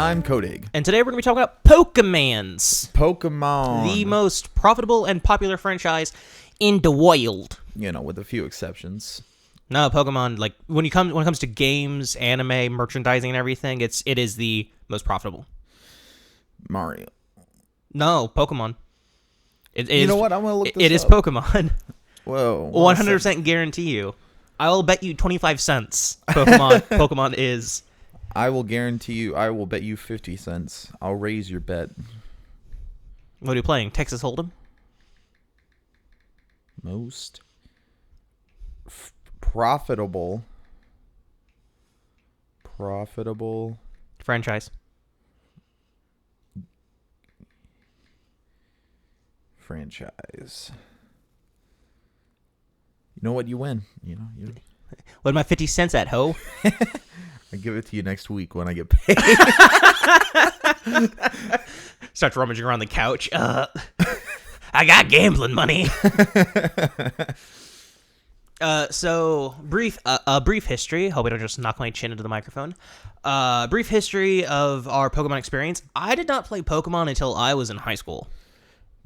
I'm Kodig. And today we're going to be talking about Pokemans. Pokemon. The most profitable and popular franchise in the world. You know, with a few exceptions. No, Pokemon, like, when it comes to games, anime, merchandising, and everything, it is the most profitable. Mario. No, Pokemon. You know what? I'm going to look this up. It is Pokemon. Whoa. 100% guarantee you. I will bet you 25 cents Pokemon is. I will guarantee you, I will bet you 50 cents. I'll raise your bet. What are you playing? Texas Hold'em? Most profitable Franchise. You know what? You win. You know. What are my 50 cents at, ho? I give it to you next week when I get paid. Starts rummaging around the couch. I got gambling money. So brief history. Hope I don't just knock my chin into the microphone. Brief history of our Pokemon experience. I did not play Pokemon until I was in high school.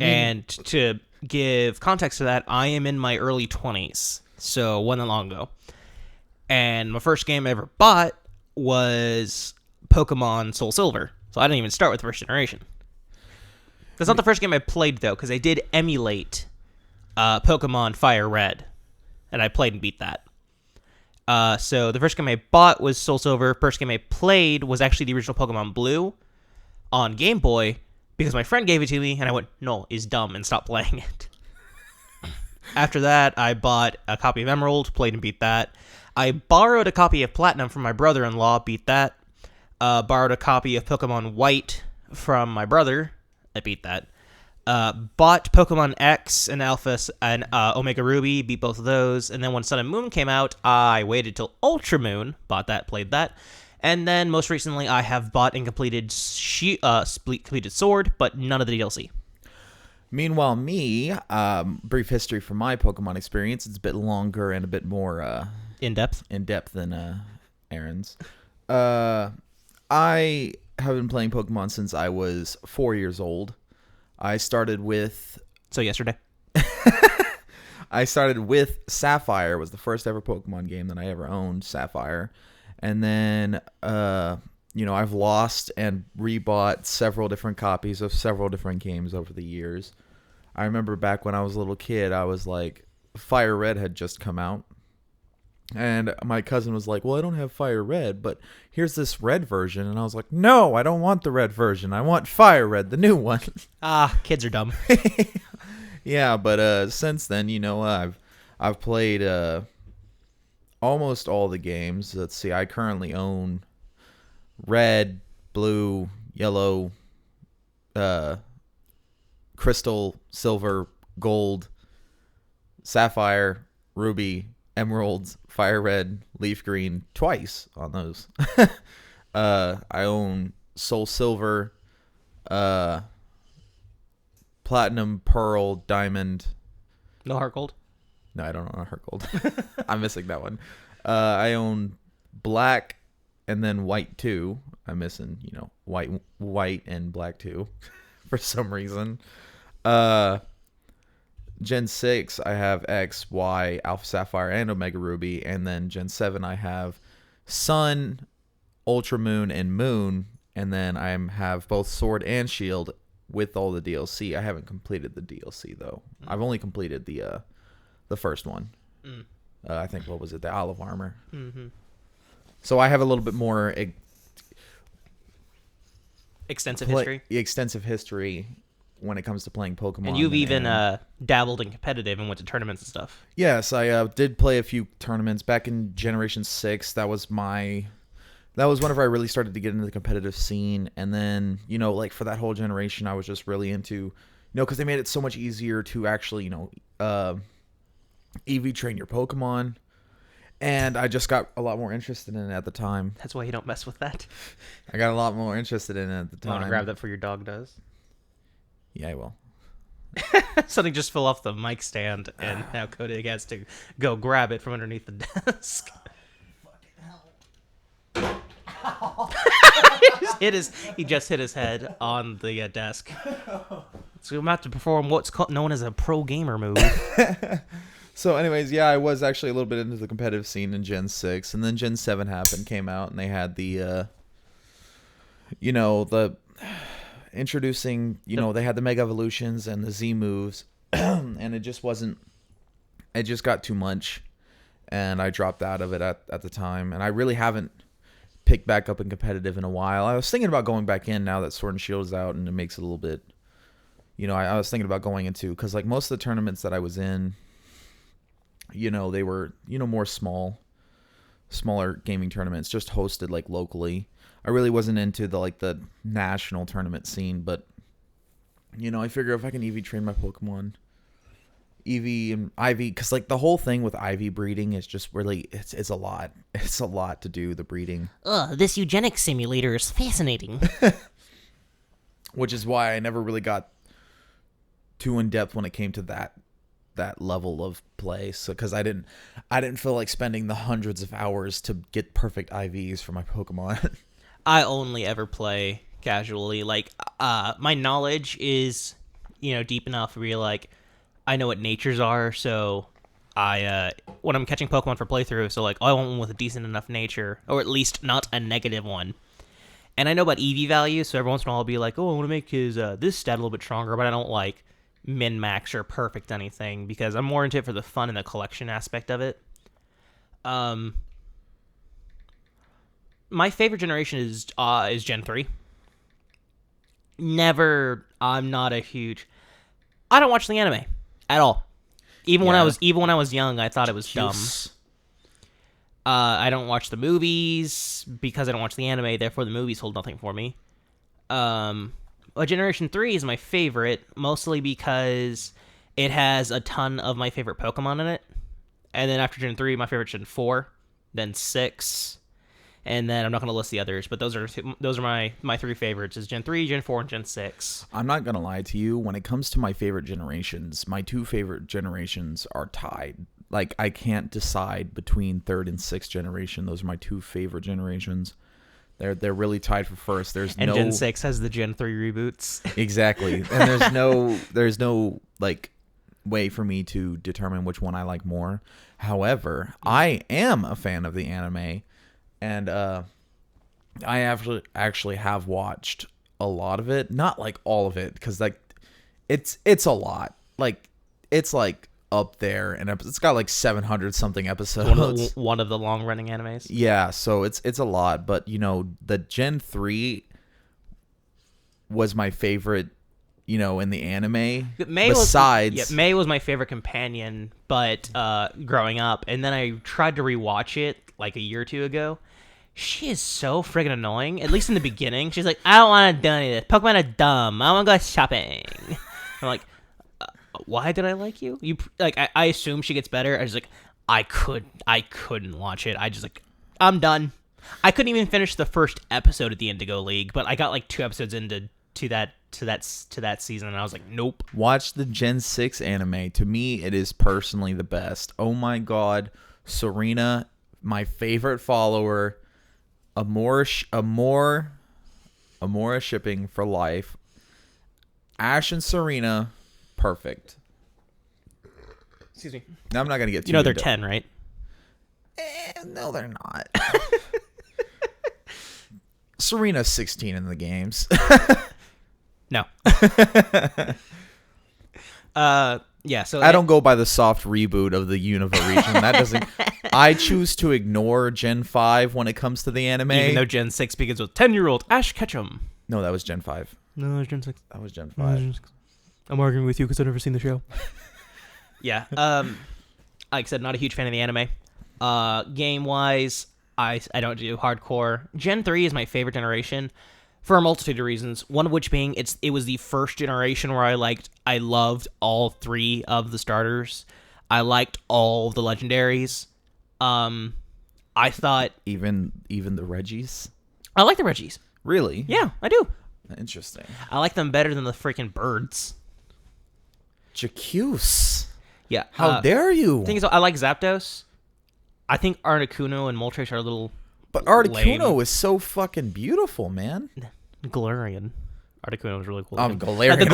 And to give context to that, I am in my early 20s, so wasn't that long ago. And my first game I ever bought was Pokemon Soul Silver, so I didn't even start with first generation. That's not the first game I played, though, because I did emulate Pokemon Fire Red, and I played and beat that. So the first game I bought was Soul Silver. First game I played was actually the original Pokemon Blue on Game Boy, because my friend gave it to me, and I went, no, it's dumb, and stopped playing it. After that, I bought a copy of Emerald, played and beat that. I borrowed a copy of Platinum from my brother-in-law, beat that. Borrowed a copy of Pokemon White from my brother, I beat that. Bought Pokemon X and Alpha and Omega Ruby, beat both of those. And then when Sun and Moon came out, I waited till Ultra Moon, bought that, played that. And then, most recently, I have bought and completed completed Sword, but none of the DLC. Meanwhile, brief history from my Pokemon experience. It's a bit longer and a bit more in-depth than Aaron's. I have been playing Pokemon since I was 4 years old. I started with... So yesterday? I started with Sapphire. It was the first ever Pokemon game that I ever owned, Sapphire. And then, I've lost and rebought several different copies of several different games over the years. I remember back when I was a little kid, I was like, Fire Red had just come out. And my cousin was like, well, I don't have Fire Red, but here's this red version. And I was like, no, I don't want the red version. I want Fire Red, the new one. Kids are dumb. Yeah, but since then, I've played... almost all the games. Let's see. I currently own Red, Blue, Yellow, Crystal, Silver, Gold, Sapphire, Ruby, Emerald, Fire Red, Leaf Green, twice on those. I own Soul Silver, Platinum, Pearl, Diamond. No Heart Gold? No, I don't own a Heart Gold. I'm missing that one. I own Black and then White 2. I'm missing, White and Black 2 for some reason. Gen 6, I have X, Y, Alpha Sapphire, and Omega Ruby. And then Gen 7, I have Sun, Ultra Moon, and Moon. And then I have both Sword and Shield with all the DLC. I haven't completed the DLC, though. I've only completed the first one. I think, what was it? The Olive Armor. Mm-hmm. So I have a little bit more extensive history when it comes to playing Pokemon. And you've even dabbled in competitive and went to tournaments and stuff. Yes, I did play a few tournaments back in Generation 6. That was whenever I really started to get into the competitive scene. And then, for that whole generation, I was just really into, because they made it so much easier to actually, EV train your Pokemon, and I just got a lot more interested in it at the time. That's why you don't mess with that. I got a lot more interested in it at the time. You want to grab that before your dog does? Yeah, I will. Something just fell off the mic stand, and now Kodig has to go grab it from underneath the desk. Fucking hell. He just hit his head on the desk. So I'm about to perform what's known as a pro gamer move. So anyways, yeah, I was actually a little bit into the competitive scene in Gen 6, and then Gen 7 came out, and they had the the introducing, they had the Mega Evolutions and the Z moves, and it just got too much, and I dropped out of it at the time, and I really haven't picked back up in competitive in a while. I was thinking about going back in now that Sword and Shield is out, and it makes it a little bit, I was thinking about going into, because like most of the tournaments that I was in, they were, more smaller gaming tournaments, just hosted like locally. I really wasn't into the national tournament scene, but I figure if I can EV train my Pokemon, EV and IV, because like the whole thing with IV breeding is just really it's a lot. It's a lot to do, the breeding. This eugenics simulator is fascinating. Which is why I never really got too in depth when it came to that level of play. So because I didn't feel like spending the hundreds of hours to get perfect IVs for my Pokemon. I only ever play casually. Like, my knowledge is, deep enough where you're like, I know what natures are, so I, when I'm catching Pokemon for playthrough, so like, I want one with a decent enough nature, or at least not a negative one. And I know about EV value, so every once in a while I'll be like, oh, I want to make his, this stat a little bit stronger, but I don't like min-max or perfect anything, because I'm more into it for the fun and the collection aspect of it. My favorite generation is Gen 3. I'm not a huge... I don't watch the anime at all. Even when I was young, I thought it was dumb. I don't watch the movies because I don't watch the anime, therefore the movies hold nothing for me. Generation 3 is my favorite, mostly because it has a ton of my favorite Pokemon in it. And then after Gen 3, my favorite Gen 4, then 6, and then I'm not going to list the others, but those are my three favorites, is Gen 3, Gen 4, and Gen 6. I'm not going to lie to you. When it comes to my favorite generations, my two favorite generations are tied. Like, I can't decide between third and sixth generation. Those are my two favorite generations. They're really tied for first. And Gen 6 has the Gen 3 reboots. Exactly. And there's no like way for me to determine which one I like more. However, I am a fan of the anime, and I actually have watched a lot of it. Not like all of it, because like it's a lot. Like it's like up there, and it's got like 700 something episodes. One of the long running animes. Yeah, so it's a lot, but the Gen 3 was my favorite, in the anime. May was my favorite companion, but growing up, and then I tried to rewatch it like a year or two ago. She is so friggin' annoying. At least in the beginning, she's like, "I don't want to do any of this. Pokemon are dumb. I want to go shopping." I'm like, why did I like you? I assume she gets better. I was like, I couldn't watch it. I just like, I'm done. I couldn't even finish the first episode of the Indigo League, but I got like 2 episodes into that season, and I was like, nope. Watch the Gen 6 anime. To me, it is personally the best. Oh my god, Serena, my favorite follower, Amora shipping for life. Ash and Serena, perfect. Excuse me. Now I'm not gonna get too. They're 10, right? No, they're not. Serena's 16 in the games. No. Yeah. So I don't go by the soft reboot of the Unova region. That doesn't. I choose to ignore Gen 5 when it comes to the anime. Even though Gen 6 begins with 10-year-old Ash Ketchum. No, that was Gen 5. No, that was Gen 6. That was Gen 5. I'm arguing with you because I've never seen the show. Yeah. Like I said, not a huge fan of the anime. Game-wise, I don't do hardcore. Gen 3 is my favorite generation for a multitude of reasons. One of which being it was the first generation where I loved all 3 of the starters. I liked all of the legendaries. I thought even the Reggies. I like the Reggies. Really? Yeah, I do. Interesting. I like them better than the freaking birds. Jacuse. Yeah. How dare you? Thing is, I like Zapdos. I think Articuno and Moltres are a little But lame. Articuno is so fucking beautiful, man. Galarian. Articuno is really cool. Galarian. The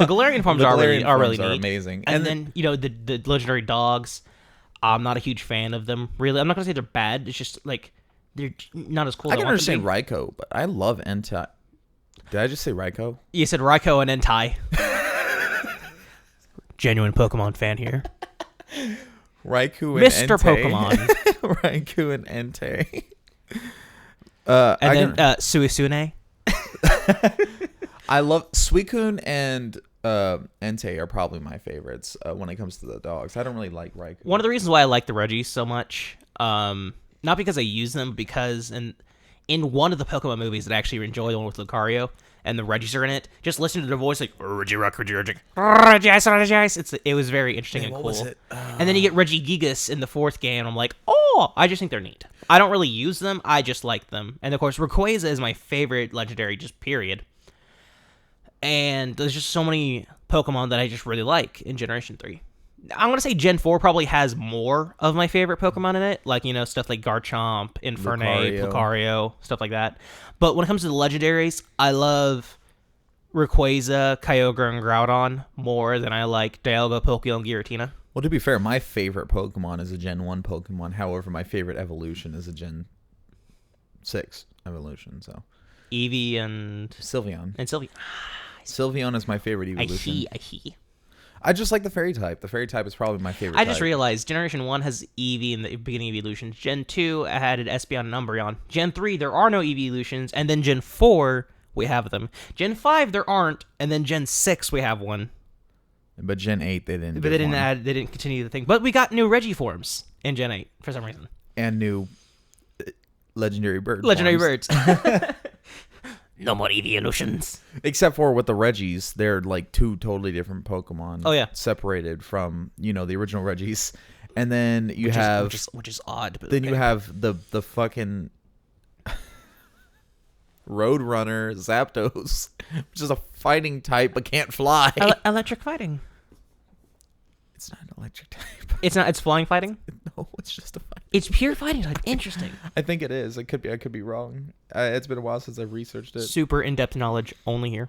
Galarian forms are really forms neat. amazing. And then the legendary dogs. I'm not a huge fan of them. Really, I'm not gonna say they're bad. It's just like they're not as cool. I as can want them understand to be. Raikou, but I love Entei. Did I just say Raikou? You said Raikou and Entei. Genuine Pokemon fan here. Raikou and Mr. Entei. Pokemon. Raikou and Entei. And then Suisune. I love Suicune and Entei are probably my favorites when it comes to the dogs. I don't really like Raikou. One of the reasons why I like the Regis so much, not because I use them, because in one of the Pokemon movies that I actually enjoy, the one with Lucario, and the Regis are in it, just listen to their voice like Regis. It was very interesting and what cool. was it? And then you get Regigigas in the fourth game, and I'm like, oh, I just think they're neat. I don't really use them, I just like them. And of course, Rayquaza is my favorite legendary, just period. And there's just so many Pokemon that I just really like in Generation 3. I'm going to say Gen 4 probably has more of my favorite Pokemon in it. Like, stuff like Garchomp, Infernape, Lucario, stuff like that. But when it comes to the legendaries, I love Rayquaza, Kyogre, and Groudon more than I like Dialga, Pokemon, and Giratina. Well, to be fair, my favorite Pokemon is a Gen 1 Pokemon. However, my favorite evolution is a Gen 6 evolution. So Eevee and Sylveon. Sylveon. Sylveon is my favorite evolution. I see. I just like the fairy type. The fairy type is probably my favorite I just type. realized Generation 1 has Eevee in the beginning of evolutions. Gen 2 had an Espeon and Umbreon. Gen 3, there are no Eevee evolutions. And then Gen 4, we have them. Gen 5, there aren't. And then Gen 6, we have one. But Gen 8, they didn't. But they didn't continue the thing. But we got new Regiforms in Gen 8 for some reason. And new legendary bird. Legendary forms. birds. No more evolutions. Except for with the Regis, they're like two totally different Pokemon. Oh, yeah. Separated from, the original Regis. And then you have... Which is odd. But then okay. you have the fucking... Roadrunner Zapdos, which is a fighting type but can't fly. Electric fighting. It's not an electric type. It's not. It's flying fighting. No, it's just a fighting. It's pure fighting type. Interesting. I think it is. It could be. I could be wrong. It's been a while since I've researched it. Super in-depth knowledge only here.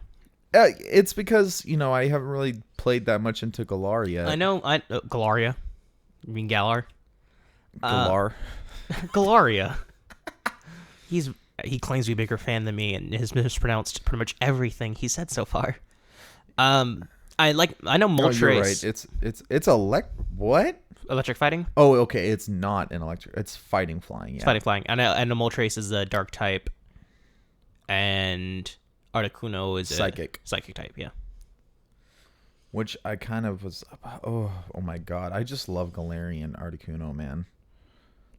It's because I haven't really played that much into Galar yet. I know. Galaria. You mean Galar? Galar. Galaria. He claims to be a bigger fan than me and has mispronounced pretty much everything he said so far. I know Moltres. You're right. It's what? Electric fighting? Oh, okay. It's not an electric. It's fighting flying. Yeah. It's fighting flying. I know Moltres is a dark type, and Articuno is a psychic type. Yeah. Which I kind of was. Oh my god! I just love Galarian Articuno, man.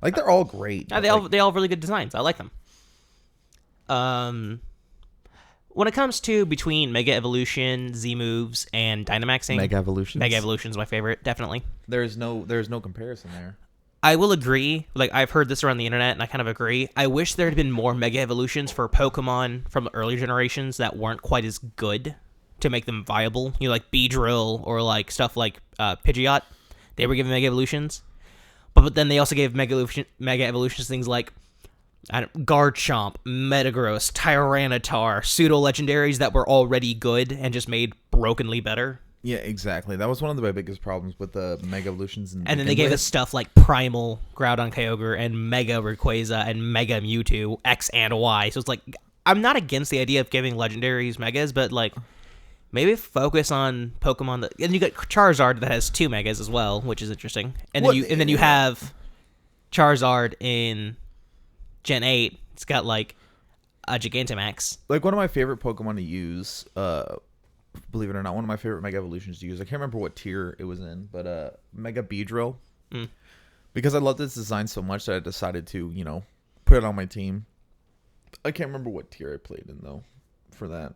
Like they're all great. They all have really good designs. I like them. When it comes to between Mega Evolution, Z moves, and Dynamaxing, Mega Evolution is my favorite, definitely. There's no comparison there. I will agree. Like, I've heard this around the internet, and I kind of agree. I wish there had been more Mega Evolutions for Pokemon from the earlier generations that weren't quite as good to make them viable. Like Beedrill or like stuff like Pidgeot. They were given Mega Evolutions, but then they also gave Mega Evolutions things like Garchomp, Metagross, Tyranitar, pseudo-legendaries that were already good and just made brokenly better. Yeah, exactly. That was one of my biggest problems with the Mega Evolutions. And then they gave us stuff like Primal, Groudon, Kyogre, and Mega Rayquaza, and Mega Mewtwo, X and Y. So it's like, I'm not against the idea of giving legendaries Megas, but like, maybe focus on Pokemon that... And you got Charizard that has 2 Megas as well, which is interesting. And then you have Charizard in Gen 8, it's got like a Gigantamax. Like one of my favorite Pokemon to use, believe it or not, one of my favorite Mega Evolutions to use. I can't remember what tier it was in, but Mega Beedrill. Because I loved its design so much that I decided to, put it on my team. I can't remember what tier I played in though for that.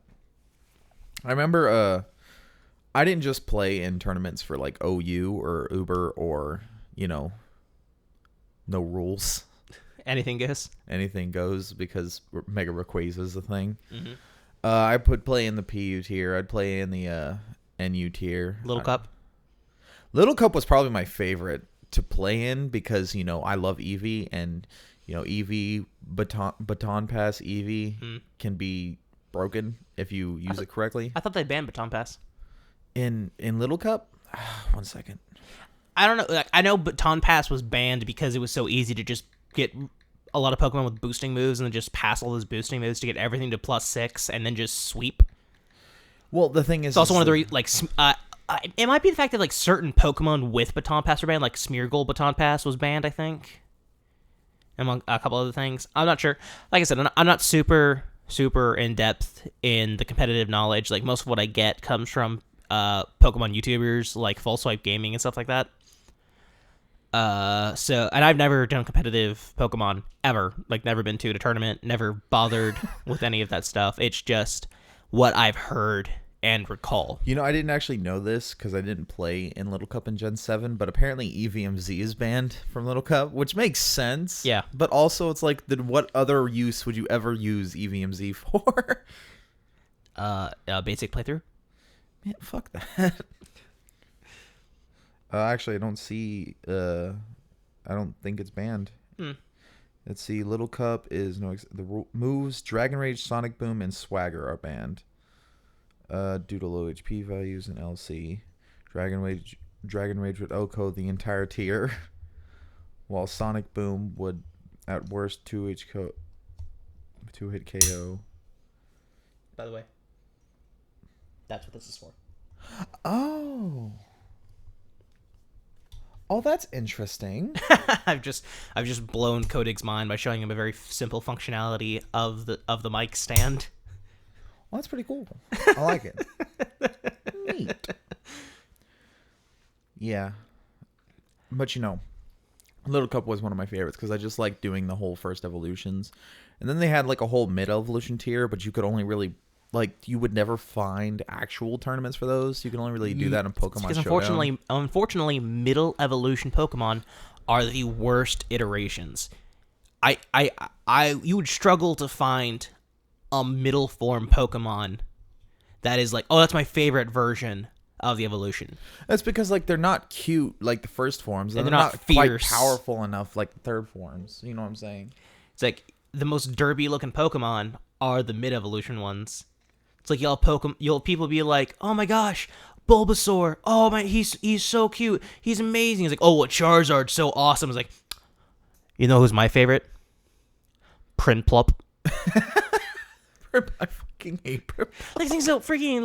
I remember I didn't just play in tournaments for like OU or Uber or, no rules. Anything goes because Mega Rayquaza is the thing. Mm-hmm. I would play in the PU tier. I'd play in the NU tier. Little Cup was probably my favorite to play in because I love Eevee and EV baton pass EV can be broken if you use it correctly. I thought they banned Baton Pass. In Little Cup? 1 second. I don't know. Like, I know Baton Pass was banned because it was so easy to just get a lot of Pokemon with boosting moves and then just pass all those boosting moves to get everything to +6 and then just sweep. Well, the thing is, It's also one of the it might be the fact that like certain Pokemon with Baton Pass are banned, like Smeargle Baton Pass was banned, I think, among a couple other things. I'm not sure. Like I said, I'm not super in depth in the competitive knowledge. Like most of what I get comes from Pokemon YouTubers like Full Swipe Gaming and stuff like that. And I've never done competitive Pokemon ever. Like never been to a tournament, never bothered with any of that stuff. It's just what I've heard and recall. I didn't actually know this because I didn't play in Little Cup in Gen 7, but apparently EVMZ is banned from Little Cup, which makes sense. Yeah. But also it's like, then what other use would you ever use EVMZ for? Basic playthrough? Man, fuck that. Actually, I don't see. I don't think it's banned. Let's see. Little Cup is the moves Dragon Rage, Sonic Boom, and Swagger are banned. Due to low HP values in LC, Dragon Rage would OHKO the entire tier, while Sonic Boom would, at worst, 2-hit KO. By the way, that's what this is for. Oh, that's interesting. I've just blown Kodig's mind by showing him a very simple functionality of the mic stand. Well, that's pretty cool. I like it. Neat. Yeah. But Little Cup was one of my favorites because I just like doing the whole first evolutions. And then they had like a whole mid-evolution tier, but you could only really, you would never find actual tournaments for those. You can only really do that in Pokemon Showdown. Unfortunately, middle evolution Pokemon are the worst iterations. You would struggle to find a middle form Pokemon that is like, oh, that's my favorite version of the evolution. That's because they're not cute like the first forms, and they're not fierce, quite powerful enough like the third forms. You know what I'm saying? It's like the most derpy looking Pokemon are the mid evolution ones. It's like people be like, oh my gosh, Bulbasaur, oh my, he's so cute, he's amazing. It's like, oh, what Charizard's so awesome. It's like, you know who's my favorite? Prinplup. I fucking hate Prinplup. Like things so freaking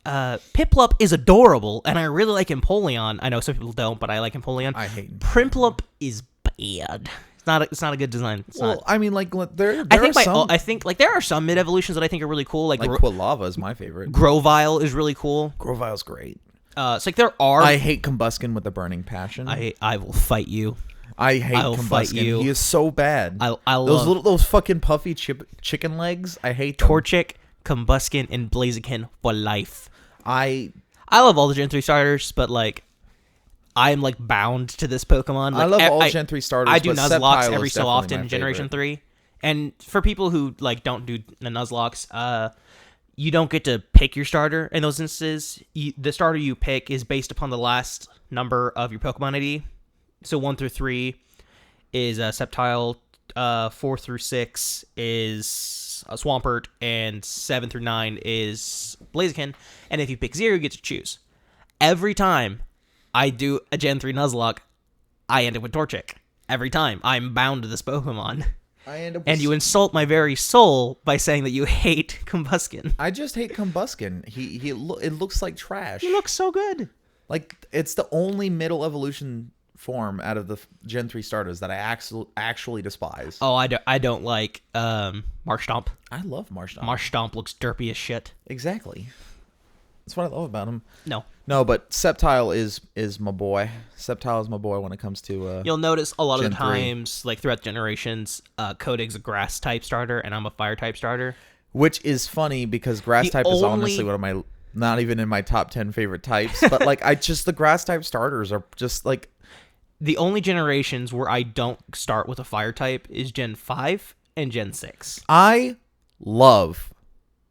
Piplup is adorable, and I really like Empoleon. I know some people don't, but I like Empoleon. I hate Prinplup is bad. It's not a good design. I mean, there I think there are some mid evolutions that I think are really cool. Like Quilava is my favorite. Grovyle is really cool. Grovile's great. It's like there are. I hate Combuskin with a burning passion. I will fight you. I hate Combuskin. He is so bad. I love those fucking puffy chicken legs. I hate them. Torchic, Combuskin, and Blaziken for life. I love all the Gen 3 starters, but I'm bound to this Pokemon. I love all Gen 3 starters. I do but Nuzlocke Sceptile every is so definitely often my in Generation favorite. 3. And for people who don't do the Nuzlocks, you don't get to pick your starter in those instances. The starter you pick is based upon the last number of your Pokemon ID. So 1 through 3 is Sceptile, 4 through 6 is Swampert, and 7 through 9 is Blaziken. And if you pick 0, you get to choose. Every time I do a Gen 3 Nuzlocke, I end up with Torchic. Every time. I'm bound to this Pokemon. And you insult my very soul by saying that you hate Combuskin. I just hate Combuskin. It looks like trash. He looks so good. It's the only middle evolution form out of the Gen 3 starters that I actually despise. Oh, I don't like Marshtomp. I love Marshtomp. Marshtomp looks derpy as shit. Exactly. That's what I love about him. No, but Sceptile is my boy. Sceptile is my boy when it comes to you'll notice a lot of Gen the times, throughout generations, Kodig's a grass type starter and I'm a fire type starter. Which is funny because grass type is honestly one of my, not even in my top 10 favorite types, but the grass type starters are just the only generations where I don't start with a fire type is Gen 5 and Gen 6. I love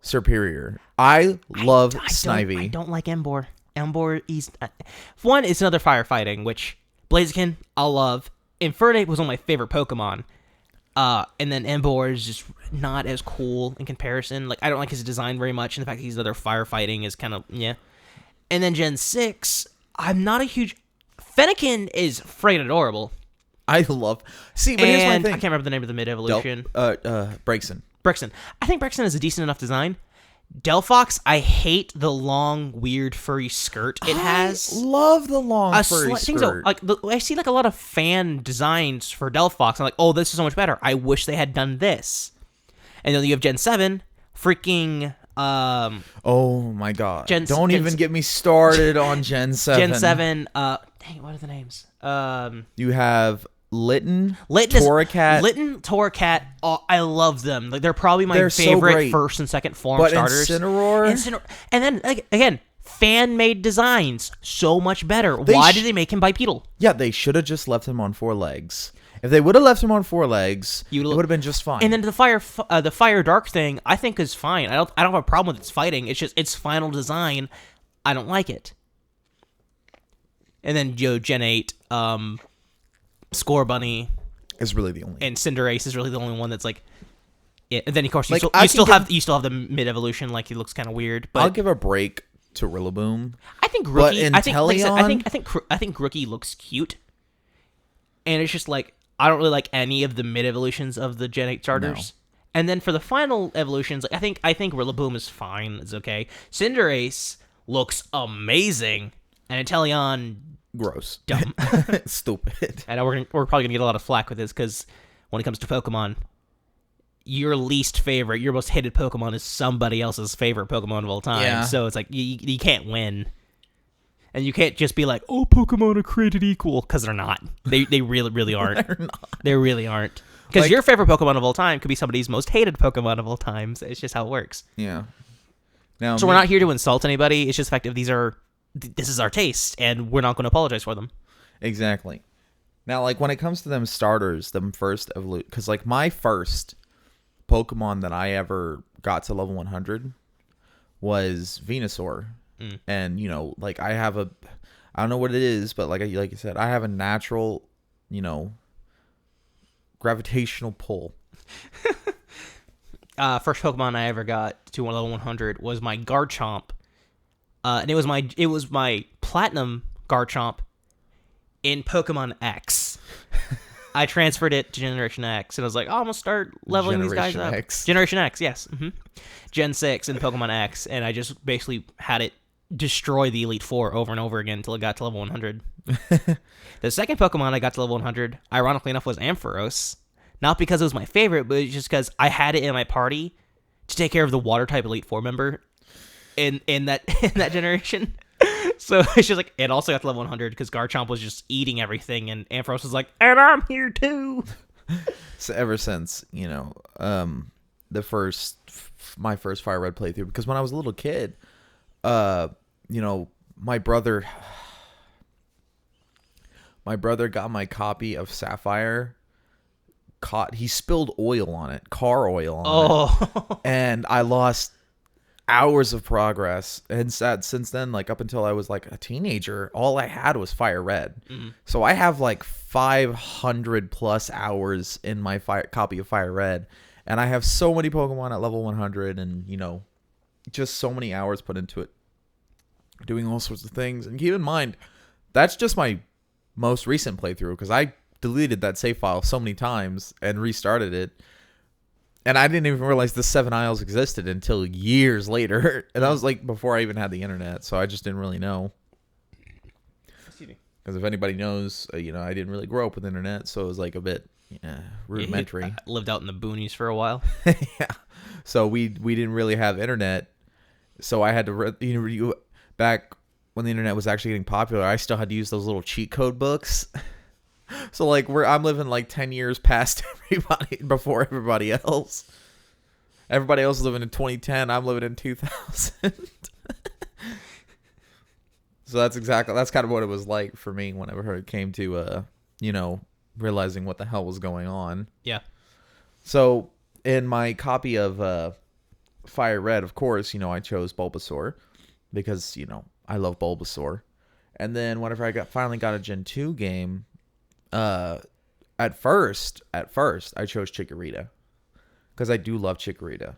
Superior. I love Snivy. I don't like Emboar. Emboar is... one, it's another firefighting, which Blaziken, I'll love. Infernape was one of my favorite Pokemon. And then Emboar is just not as cool in comparison. Like, I don't like his design very much, and the fact that he's other firefighting is kind of, yeah. And then Gen 6, I'm not a huge... Fennekin is friggin' adorable. I love... See, but here's my thing. I can't remember the name of the mid-evolution. Braixen. Brexton. I think Brexton is a decent enough design. Delphox, I hate the long, weird, furry skirt it has. I love the long furry skirt. I see like a lot of fan designs for Delphox. I'm like, oh, this is so much better. I wish they had done this. And then you have Gen 7, freaking... oh my god. Don't even get me started on Gen 7. Gen 7, dang, what are the names? You have... Litten, Torracat, oh, I love them. Like, they're probably my favorite first and second form starters. Incineroar? And then, again, fan-made designs. So much better. Why did they make him bipedal? Yeah, they should have just left him on 4 legs. If they would have left him on 4 legs, it would have been just fine. And then the fire dark thing, I think is fine. I don't have a problem with its fighting. It's just its final design. I don't like it. And then Gen 8, Score Bunny is really the only, and Cinderace is really the only one that's like. Yeah. And then of course you still have the mid evolution, like he looks kind of weird. But I'll give a break to Rillaboom. I think Rookie. I think Rookie looks cute, and it's just like I don't really like any of the mid evolutions of the Gen 8 starters. No. And then for the final evolutions, like, I think Rillaboom is fine. It's okay. Cinderace looks amazing, and Inteleon. Gross. Dumb. Stupid. I know we're probably gonna get a lot of flack with this because when it comes to Pokemon, your least favorite, your most hated Pokemon is somebody else's favorite Pokemon of all time. Yeah. So it's like you can't win, and you can't just be like, oh, Pokemon are created equal, because they're not. They really aren't. They're not. They really aren't. Because your favorite Pokemon of all time could be somebody's most hated Pokemon of all time. So it's just how it works. Yeah. Now, so we're not here to insult anybody. It's just the fact that this is our taste, and we're not going to apologize for them. Exactly. Now, like, when it comes to them starters, them first evolute, because, like, my first Pokemon that I ever got to level 100 was Venusaur. And, you know, like, I don't know what it is, but like you said, I have a natural, you know, gravitational pull. First Pokemon I ever got to level 100 was my Garchomp. And it was my platinum Garchomp in Pokemon X. I transferred it to Generation X, and I was like, oh, I'm going to start leveling these guys up. Generation X, yes. Mm-hmm. Gen 6 in Pokemon X, and I just basically had it destroy the Elite Four over and over again until it got to level 100. The second Pokemon I got to level 100, ironically enough, was Ampharos. Not because it was my favorite, but just because I had it in my party to take care of the Water-type Elite Four member in that generation. So it's just like, it also got to level 100 because Garchomp was just eating everything, and Ampharos was like, and I'm here too. So ever since, you know, my first Fire Red playthrough, because when I was a little kid, you know, my brother got my copy of Sapphire. He spilled oil on it, car oil on it, and I lost hours of progress. And since then, like up until I was like a teenager, all I had was Fire Red. So I have like 500 plus hours in my copy of Fire Red, and I have so many Pokemon at level 100, and you know, just so many hours put into it, doing all sorts of things. And keep in mind, that's just my most recent playthrough, because I deleted that save file so many times and restarted it, and I didn't even realize the 7 Isles existed until years later. And that was like before I even had the internet, so I just didn't really know. Because if anybody knows, you know, I didn't really grow up with internet, so it was like a bit rudimentary. I lived out in the boonies for a while. Yeah, so we didn't really have internet, so I had to back when the internet was actually getting popular, I still had to use those little cheat code books. So like I'm living like 10 years past everybody, before everybody else. Everybody else is living in 2010. I'm living in 2000. So that's kind of what it was like for me whenever it came to you know, realizing what the hell was going on. Yeah. So in my copy of Fire Red, of course, you know, I chose Bulbasaur because, you know, I love Bulbasaur. And then whenever I finally got a Gen 2 game, At first, I chose Chikorita because I do love Chikorita.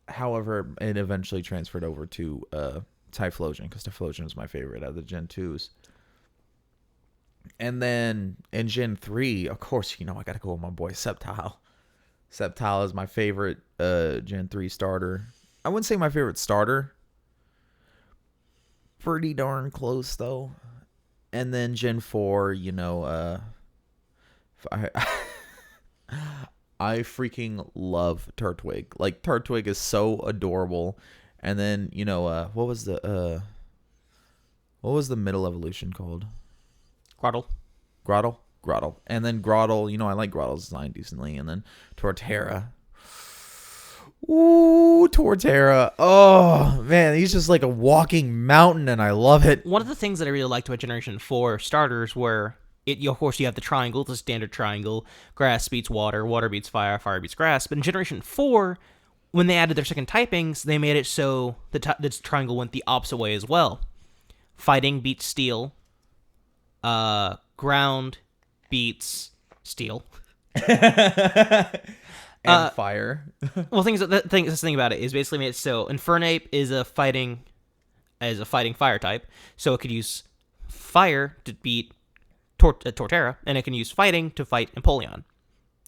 However, it eventually transferred over to Typhlosion because Typhlosion was my favorite out of the Gen 2s. And then in Gen 3, of course, I got to go with my boy Sceptile. Sceptile is my favorite Gen 3 starter. I wouldn't say my favorite starter. Pretty darn close, though. And then Gen 4, I freaking love Turtwig. Like, Turtwig is so adorable. And then, what was the middle evolution called? Groddle. And then Groddle, I like Groddle's design decently. And then Torterra. Ooh, Torterra. Oh, man, he's just like a walking mountain, and I love it. One of the things that I really liked about Generation 4 starters were, of course, you have the triangle, the standard triangle. Grass beats water, water beats fire, fire beats grass. But in Generation 4, when they added their second typings, they made it so this triangle went the opposite way as well. Fighting beats steel. Ground beats steel. And fire. Well, the thing about it is basically made it so Infernape is a fighting fire type, so it could use fire to beat Torterra, and it can use fighting to fight Empoleon.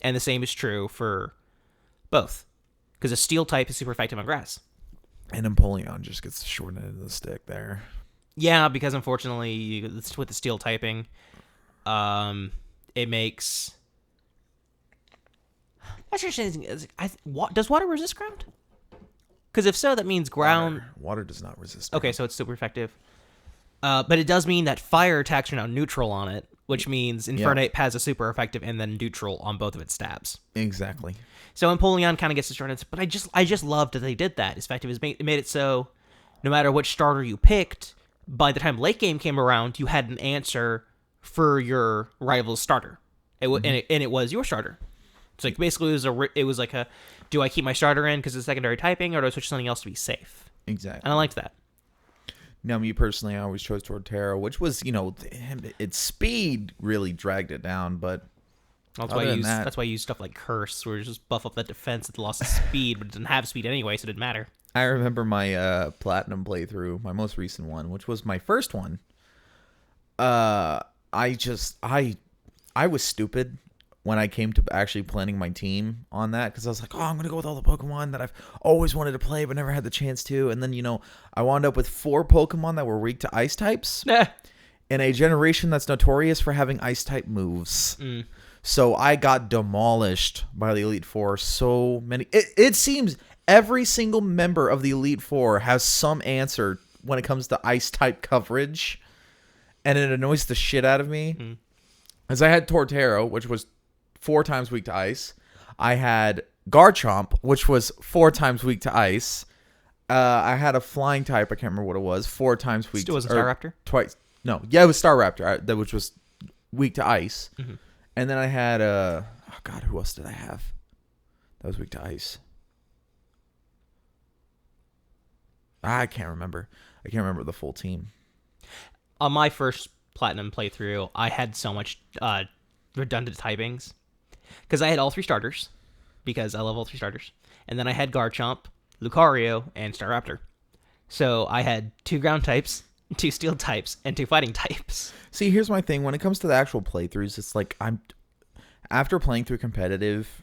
And the same is true for both, because a steel type is super effective on grass. And Empoleon just gets the short end of the stick there. Yeah, because unfortunately, with the steel typing, it makes... That's interesting. Does water resist ground? Because if so, that means ground... Water does not resist ground. Okay, so it's super effective. But it does mean that fire attacks are now neutral on it, which means Infernape has a super effective and then neutral on both of its stabs. Exactly. So Empoleon kind of gets destroyed, but I just loved that they did that. It's effective. It made it so no matter which starter you picked, by the time late game came around, you had an answer for your rival's starter. And it was your starter. It's like basically it was like do I keep my starter in because it's secondary typing, or do I switch to something else to be safe? Exactly. And I liked that. Now, me personally, I always chose Torterra, which was, its speed really dragged it down, but that's why I use stuff like Curse, where you just buff up that defense that lost speed, but it didn't have speed anyway, so it didn't matter. I remember my Platinum playthrough, my most recent one, which was my first one. I was stupid when I came to actually planning my team on that, because I was like, I'm going to go with all the Pokemon that I've always wanted to play but never had the chance to. And then, I wound up with 4 Pokemon that were weak to ice types in a generation that's notorious for having ice type moves. So I got demolished by the Elite Four. So many. It seems every single member of the Elite Four has some answer when it comes to ice type coverage, and it annoys the shit out of me. As I had Torterra, which was 4 times weak to ice. I had Garchomp, which was 4 times weak to ice. I had a flying type. I can't remember what it was. 4 times weak. Still was a Staraptor? Twice. No. Yeah, it was Staraptor, which was weak to ice. Mm-hmm. And then I had who else did I have? That was weak to ice. I can't remember. I can't remember the full team. On my first Platinum playthrough, I had so much redundant typings. Because I had all 3 starters, because I love all 3 starters. And then I had Garchomp, Lucario, and Staraptor. So I had 2 ground types, 2 steel types, and 2 fighting types. See, here's my thing. When it comes to the actual playthroughs, it's like after playing through competitive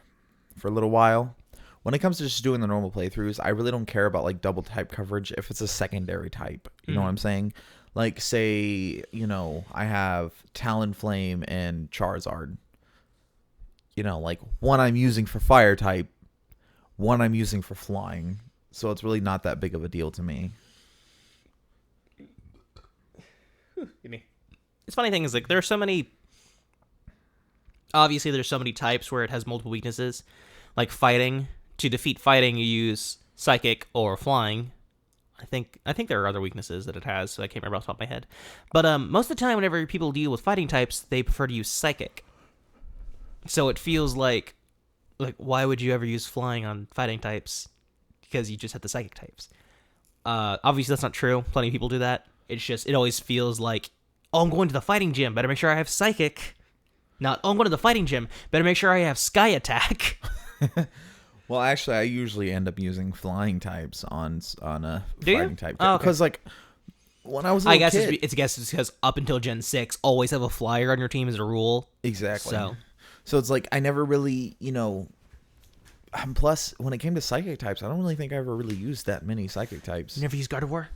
for a little while, when it comes to just doing the normal playthroughs, I really don't care about like double type coverage if it's a secondary type. You know what I'm saying? Like, say, I have Talonflame and Charizard. Like one I'm using for fire type, one I'm using for flying. So it's really not that big of a deal to me. It's funny thing is, like, there are so many... Obviously, there's so many types where it has multiple weaknesses. Like fighting. To defeat fighting, you use psychic or flying. I think there are other weaknesses that it has, so I can't remember off the top of my head. But most of the time, whenever people deal with fighting types, they prefer to use psychic. So it feels like why would you ever use flying on fighting types? Because you just have the psychic types. Obviously, that's not true. Plenty of people do that. It's just, it always feels like, I'm going to the fighting gym. Better make sure I have psychic. Not, oh, I'm going to the fighting gym. Better make sure I have Sky Attack. Well, actually, I usually end up using flying types on a Do you? fighting type Oh, okay. because like when I was a I little guess kid, it's because up until Gen 6, always have a flyer on your team as a rule. exactly. So It's like I never really, plus when it came to psychic types, I don't really think I ever really used that many psychic types. you never use Gardevoir?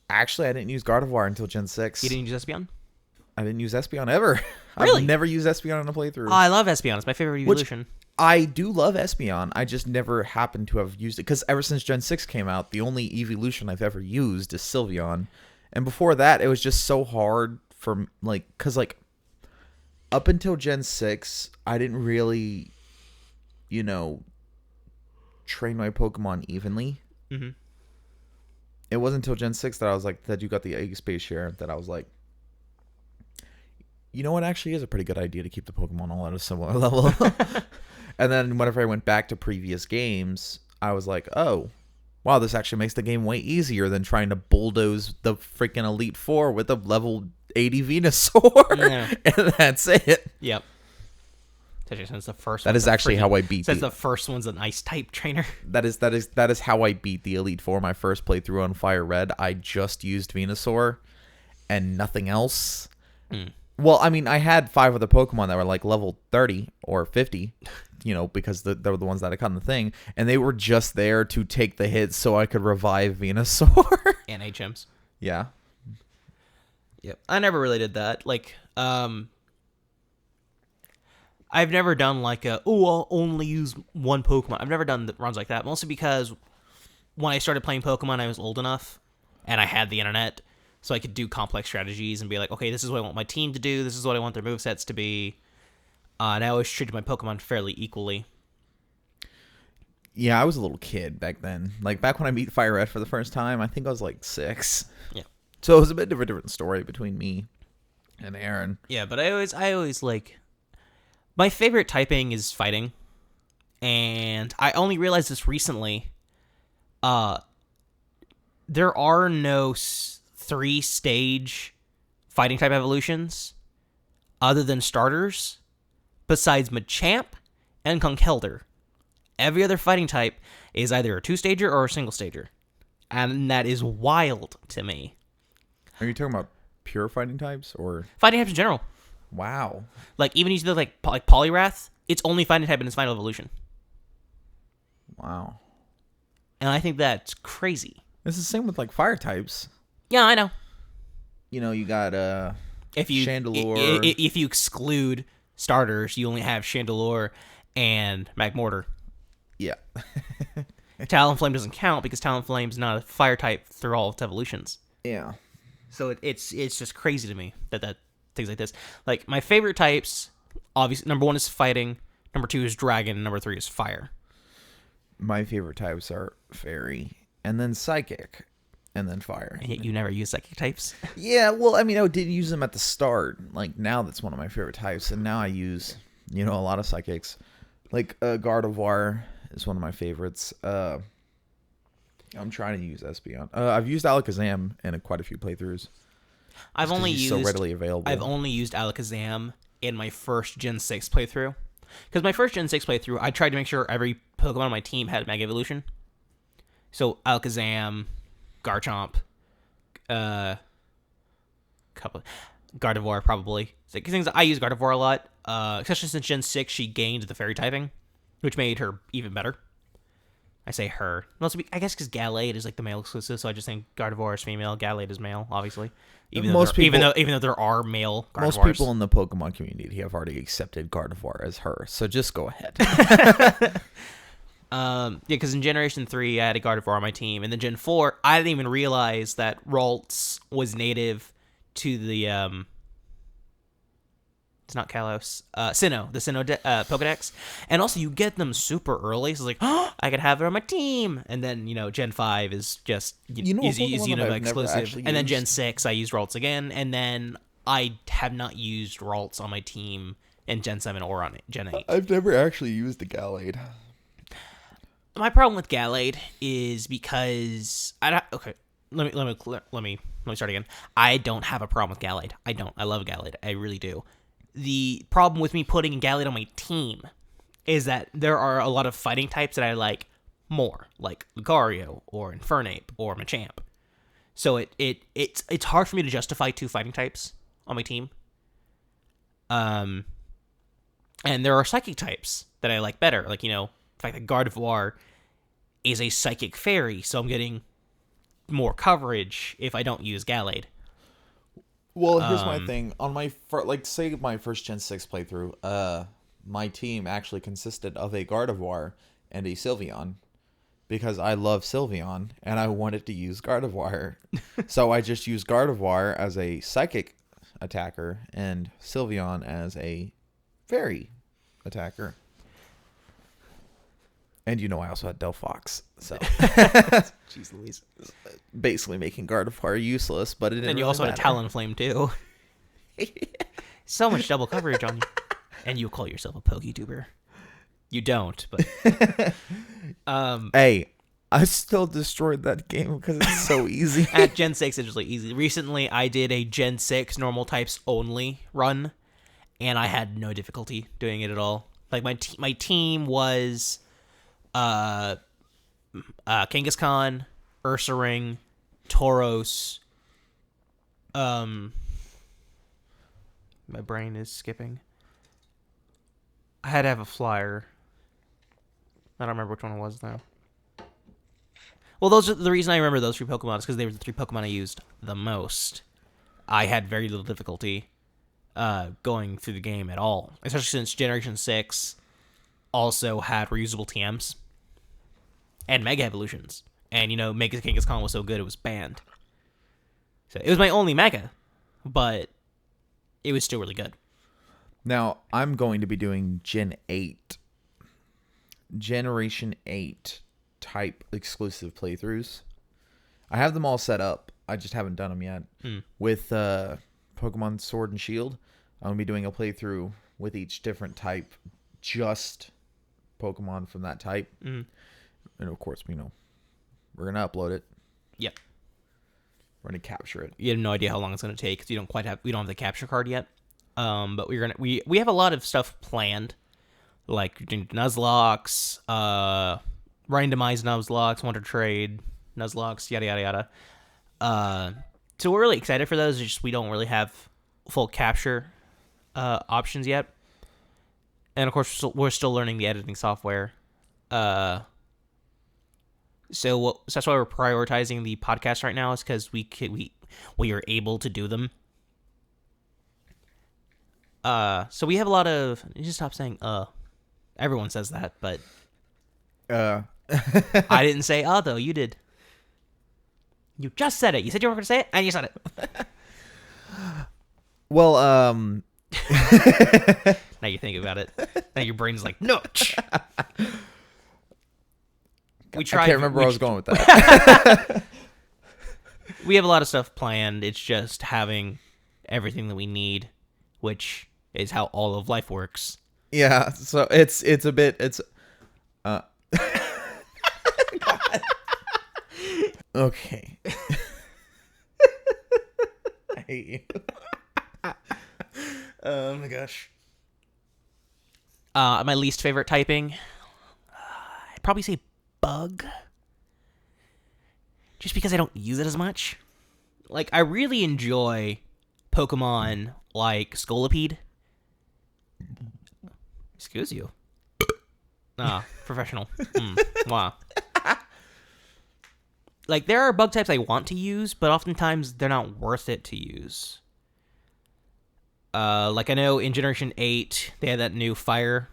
Actually, I didn't use Gardevoir until Gen 6. You didn't use Espeon? I didn't use Espeon ever. Really? I've never used Espeon in a playthrough. Oh, I love Espeon. It's my favorite evolution. I do love Espeon. I just never happened to have used it because ever since Gen 6 came out, the only evolution I've ever used is Sylveon. And before that, it was just so hard for, because, up until Gen 6, I didn't really, train my Pokemon evenly. Mm-hmm. It wasn't until Gen 6 that I was like, that you got the Egg Space Share, that I was like, you know what actually is a pretty good idea to keep the Pokemon all at a similar level. And then whenever I went back to previous games, I was like, oh, wow, this actually makes the game way easier than trying to bulldoze the freaking Elite Four with a level 80 Venusaur. Yeah. And that's it. Yep. Especially since the first That one's is a actually freaking- how I beat Since the first one's an ice type trainer. that is how I beat the Elite Four my first playthrough on Fire Red. I just used Venusaur and nothing else. Mm. Well, I mean, I had 5 other Pokemon that were like level 30 or 50, because they were the ones that I caught in the thing, and they were just there to take the hits so I could revive Venusaur. And HMs. Yeah. Yep. I never really did that. I've never done I'll only use one Pokemon. I've never done runs like that, mostly because when I started playing Pokemon, I was old enough, and I had the internet, so I could do complex strategies and be like, okay, this is what I want my team to do, this is what I want their movesets to be, and I always treated my Pokemon fairly equally. Yeah, I was a little kid back then. Like, back when I beat Fire Red for the first time, I think I was like 6. Yeah. So it was a bit of a different story between me and Aaron. Yeah, but I always my favorite typing is fighting, and I only realized this recently. There are no 3-stage fighting type evolutions other than starters, besides Machamp and Conkeldurr. Every other fighting type is either a 2-stager or a single-stager, and that is wild to me. Are you talking about pure fighting types or? Fighting types in general. Wow. Even using like Poliwrath, it's only fighting type in its final evolution. Wow. And I think that's crazy. It's the same with like fire types. Yeah, I know. You got If you Chandelure. if you exclude starters, you only have Chandelure and Magmortar. Yeah. Talonflame doesn't count because Talonflame's not a fire type through all its evolutions. Yeah. So it's just crazy to me that things like this. Like, my favorite types, obviously, number 1 is fighting, number 2 is dragon, and number 3 is fire. My favorite types are fairy, and then psychic, and then fire. And yet you never use psychic types. Yeah, well, I mean, I did use them at the start. Like, now that's one of my favorite types, and now I use, a lot of psychics. Like, Gardevoir is one of my favorites. I'm trying to use Espeon. I've used Alakazam in quite a few playthroughs. I've only used so readily available. I've only used Alakazam in my first Gen 6 playthrough. Because my first Gen 6 playthrough, I tried to make sure every Pokemon on my team had Mega Evolution. So Alakazam, Garchomp, Gardevoir probably. So, things I use Gardevoir a lot, especially since Gen 6 she gained the Fairy typing, which made her even better. I say her. Mostly, I guess because Gallade is like the male exclusive, so I just think Gardevoir is female, Gallade is male, obviously. Even though there are male Gardevoirs. Most people in the Pokemon community have already accepted Gardevoir as her, so just go ahead. Yeah, because in Generation 3, I had a Gardevoir on my team, and then Gen 4, I didn't even realize that Ralts was native to the, it's not Kalos, Sinnoh, the Sinnoh Pokedex, and also you get them super early, so it's like, oh, I could have it on my team, and then, Gen 5 is just, is Unova exclusive, and then Gen 6, I used Ralts again, and then I have not used Ralts on my team in Gen 7 or on Gen 8. I've never actually used a Gallade. My problem with Gallade is because let me start again. I don't have a problem with Gallade. I love Gallade. I really do. The problem with me putting Gallade on my team is that there are a lot of fighting types that I like more, like Lucario or Infernape or Machamp. So it's hard for me to justify 2 fighting types on my team. And there are psychic types that I like better, like, the fact that Gardevoir is a psychic fairy, so I'm getting more coverage if I don't use Gallade. Well, here's my thing. On my say my first Gen 6 playthrough, my team actually consisted of a Gardevoir and a Sylveon, because I love Sylveon and I wanted to use Gardevoir. So I just used Gardevoir as a psychic attacker and Sylveon as a fairy attacker. And I also had Delphox, so Jeez Louise. Basically making Gardevoir useless, but it didn't. And you really also matter. had Talonflame too. So much double coverage on you, and you call yourself a PokeTuber. You don't, but Hey, I still destroyed that game because it's so easy. At Gen 6, it's just easy. Recently, I did a Gen 6 normal types only run, and I had no difficulty doing it at all. Like, my team was Kangaskhan, Ursaring, Tauros. My brain is skipping. I had to have a flyer. I don't remember which one it was, though. Well, those are the reason I remember those 3 Pokemon is because they were the 3 Pokemon I used the most. I had very little difficulty going through the game at all, especially since Generation 6 also had reusable TMs and Mega Evolutions. And, Mega Kangaskhan was so good it was banned. So it was my only Mega, but it was still really good. Now, I'm going to be doing Generation 8 type exclusive playthroughs. I have them all set up. I just haven't done them yet. With Pokemon Sword and Shield, I'm going to be doing a playthrough with each different type, just Pokemon from that type. And of course, we're going to upload it. Yep. We're going to capture it. You have no idea how long it's going to take because we don't have the capture card yet. But we have a lot of stuff planned, like Nuzlocke, randomized Nuzlocke, Wonder Trade, Nuzlocke, yada yada yada. So we're really excited for those. It's just we don't really have full capture options yet, and of course we're still learning the editing software. So that's why we're prioritizing the podcast right now, is because we are able to do them. So we have a lot of. You just stop saying Everyone says that, but I didn't say though. You did. You just said it. You said you were going to say it, and you said it. Well, now you think about it. Now your brain's like, no. I can't remember where I was going with that. We have a lot of stuff planned. It's just having everything that we need, which is how all of life works. Yeah, so it's a bit okay. I hate you. Oh my gosh. My least favorite typing, I'd probably say bug. Just because I don't use it as much. Like, I really enjoy Pokemon like Scolipede. Excuse you. Professional. Wow. Like, there are bug types I want to use, but oftentimes they're not worth it to use. Like, I know in Generation 8, they had that new fire...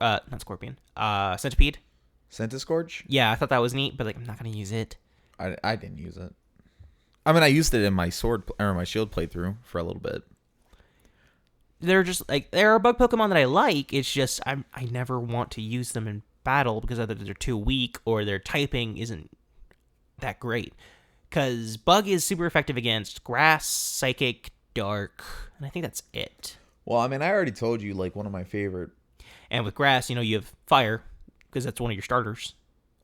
not Scorpion. Centipede. Centiskorch? Yeah, I thought that was neat, but, like, I'm not going to use it. I didn't use it. I mean, I used it in my my shield playthrough for a little bit. They're just, like, there are bug Pokemon that I like. It's just, I never want to use them in battle because either they're too weak or their typing isn't that great. Because bug is super effective against grass, psychic, dark, and I think that's it. Well, I mean, I already told you, like, one of my favorite. And with grass, you have fire, because that's one of your starters,